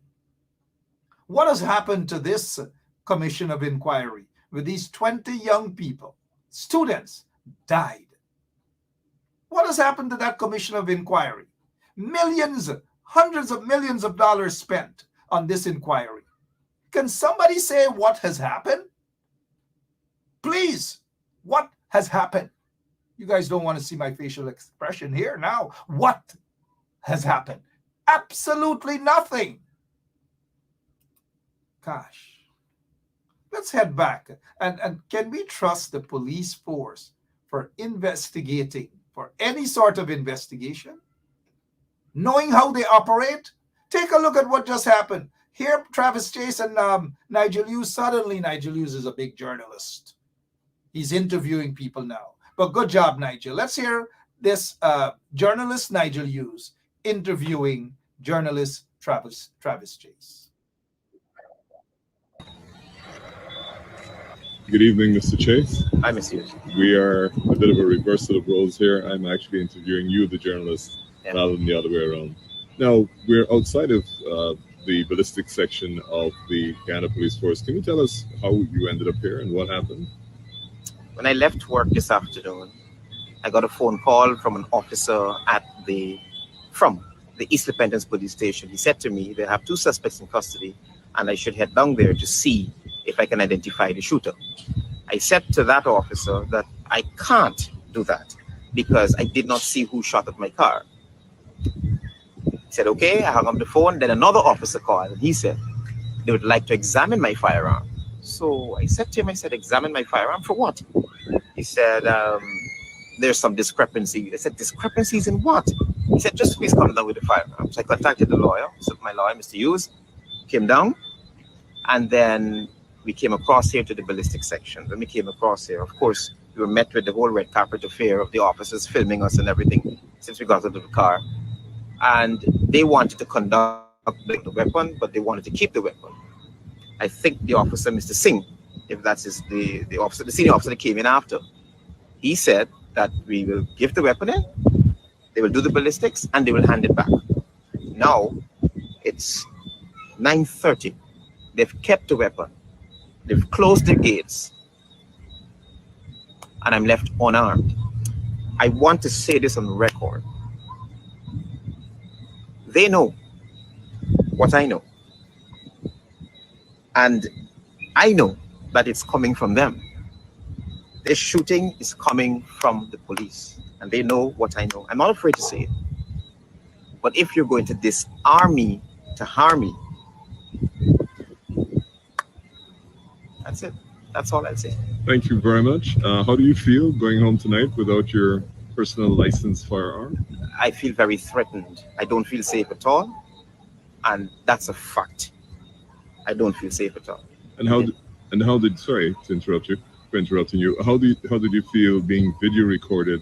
What has happened to this commission of inquiry with these 20 young people, students, died? What has happened to that commission of inquiry? Millions, hundreds of millions of dollars spent on this inquiry. Can somebody say what has happened? Please, what has happened? You guys don't want to see my facial expression here now. What has happened? Absolutely nothing. Gosh. Let's head back. And can we trust the police force for investigating, for any sort of investigation? Knowing how they operate? Take a look at what just happened. Here, Travis Chase and Nigel Hughes. Suddenly, Nigel Hughes is a big journalist. He's interviewing people now. But good job, Nigel. Let's hear this journalist, Nigel Hughes, interviewing journalist Travis Chase. Good evening, Mr. Chase. Hi, Mr. Hughes. We are a bit of a reversal of roles here. I'm actually interviewing you, the journalist, rather than the other way around. Now, we're outside of the ballistic section of the Guyana Police Force. Can you tell us how you ended up here and what happened? When I left work this afternoon, I got a phone call from an officer from the East Independence Police Station. He said to me, they have 2 suspects in custody and I should head down there to see if I can identify the shooter. I said to that officer that I can't do that because I did not see who shot at my car. He said, okay, I hung up the phone. Then another officer called and he said, they would like to examine my firearm. So I said to him, examine my firearm for what? He said, there's some discrepancy. I said, discrepancies in what? He said, just please come down with the firearm. So I contacted the lawyer. So my lawyer, Mr. Hughes, came down. And then we came across here to the ballistic section. When we came across here, of course, we were met with the whole red carpet affair of the officers filming us and everything since we got out of the car. And they wanted to conduct the weapon, but they wanted to keep the weapon. I think the officer, Mr. Singh, if that's the officer, the senior officer that came in after, he said that we will give the weapon in, they will do the ballistics, and they will hand it back. Now, it's 9:30. They've kept the weapon. They've closed the gates. And I'm left unarmed. I want to say this on record. They know what I know. And I know that it's coming from them. This shooting is coming from the police. And they know what I know. I'm not afraid to say it. But if you're going to disarm me to harm me, that's it. That's all I'll say. Thank you very much. How do you feel going home tonight without your personal licensed firearm? I feel very threatened. I don't feel safe at all. And that's a fact. I don't feel safe at all. And how did, sorry to interrupt you, for interrupting you. How did you feel being video recorded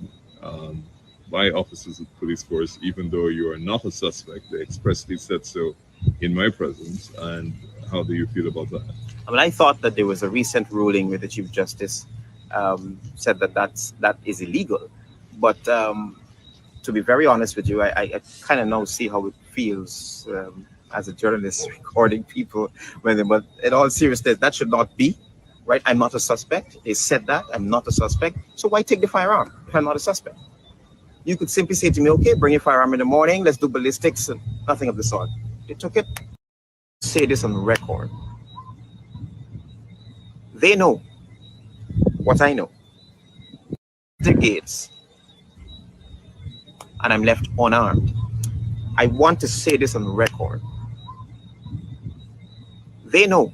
by officers of the police force, even though you are not a suspect? They expressly said so in my presence. And how do you feel about that? I mean, I thought that there was a recent ruling where the Chief Justice said that is illegal. But to be very honest with you, I kind of now see how it feels as a journalist recording people. But in all seriousness, that should not be, right? I'm not a suspect. They said that I'm not a suspect. So why take the firearm if I'm not a suspect? You could simply say to me, okay, bring your firearm in the morning. Let's do ballistics and nothing of the sort. They took it. Say this on record. They know what I know. The gates. And I'm left unarmed. I want to say this on record. They know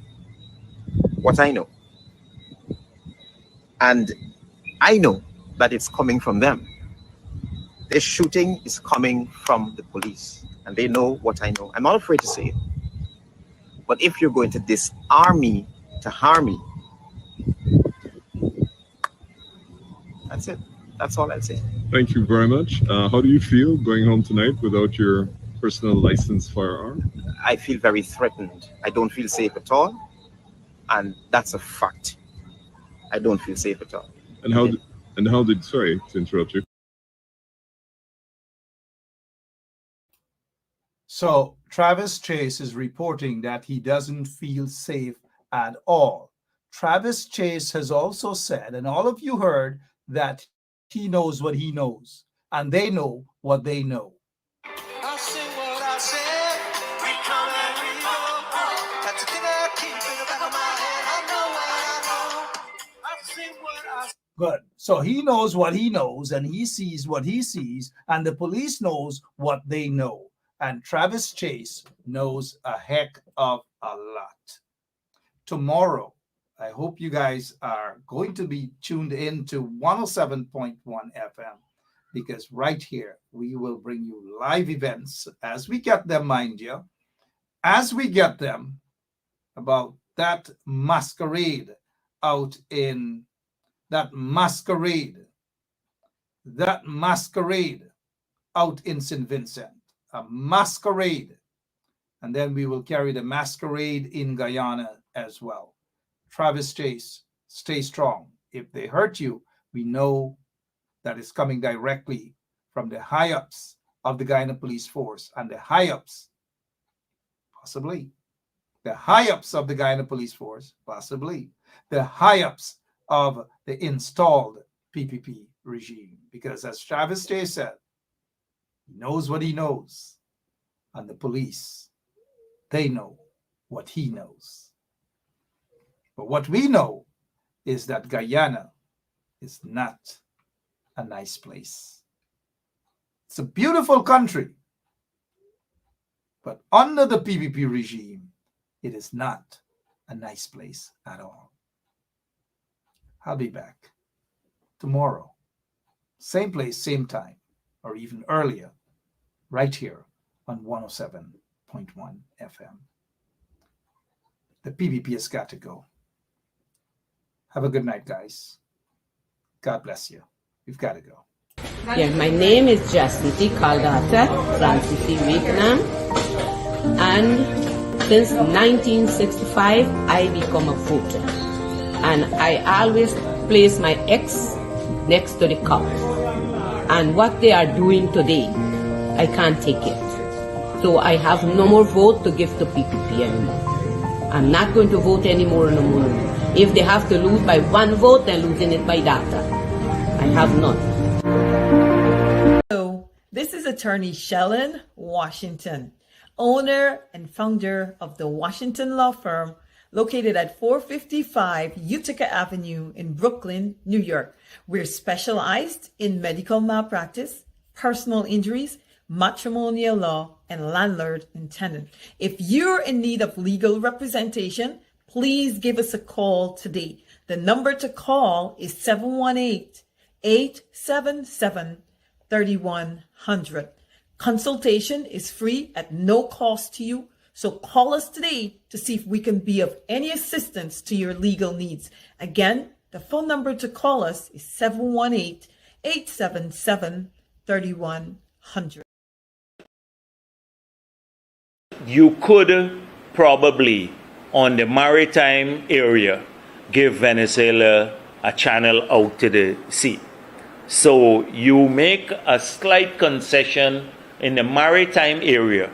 what I know. And I know that it's coming from them. This shooting is coming from the police. And they know what I know. I'm not afraid to say it. But if you're going to disarm me to harm me, that's it. That's all I'll say. Thank you very much. How do you feel going home tonight without your personal licensed firearm? I feel very threatened. I don't feel safe at all. And that's a fact. I don't feel safe at all. And how did sorry to interrupt you. So Travis Chase is reporting that he doesn't feel safe at all. Travis Chase has also said, and all of you heard, that he knows what he knows, and they know what they know. I say what I said, we come and we go. That's the thing I keep in the back of my head. I know what I know. I say what I said. Good. So he knows what he knows, and he sees what he sees, and the police knows what they know. And Travis Chase knows a heck of a lot. Tomorrow, I hope you guys are going to be tuned in to 107.1 FM, because right here, we will bring you live events as we get them, mind you, as we get them about that masquerade out in out in St. Vincent, a masquerade. And then we will carry the masquerade in Guyana as well. Travis Chase, stay strong. If they hurt you, we know that it's coming directly from the high-ups of the Guyana Police Force, and the high-ups, possibly, the high-ups of the Guyana Police Force, possibly, the high-ups of the installed PPP regime. Because as Travis Chase said, he knows what he knows, and the police, they know what he knows. But what we know is that Guyana is not a nice place. It's a beautiful country, but under the PPP regime, it is not a nice place at all. I'll be back tomorrow, same place, same time, or even earlier, right here on 107.1 FM. The PPP has got to go. Have a good night, guys. God bless you. We've got to go. Yeah, my name is Jacinty Caldata Francis Vietnam, and since 1965 I become a voter, and I always place my ex next to the cop, and what they are doing today, I can't take it. So I have no more vote to give to PPP anymore. I'm not going to vote anymore no more. If they have to lose by one vote, they're losing it by data. I have none. So, this is attorney Shellen Washington, owner and founder of the Washington law firm located at 455 Utica Avenue in Brooklyn, New York. We're specialized in medical malpractice, personal injuries, matrimonial law, and landlord and tenant. If you're in need of legal representation, please give us a call today. The number to call is 718-877-3100. Consultation is free at no cost to you. So call us today to see if we can be of any assistance to your legal needs. Again, The phone number to call us is 718-877-3100. You could probably, on the maritime area, give Venezuela a channel out to the sea. So you make a slight concession in the maritime area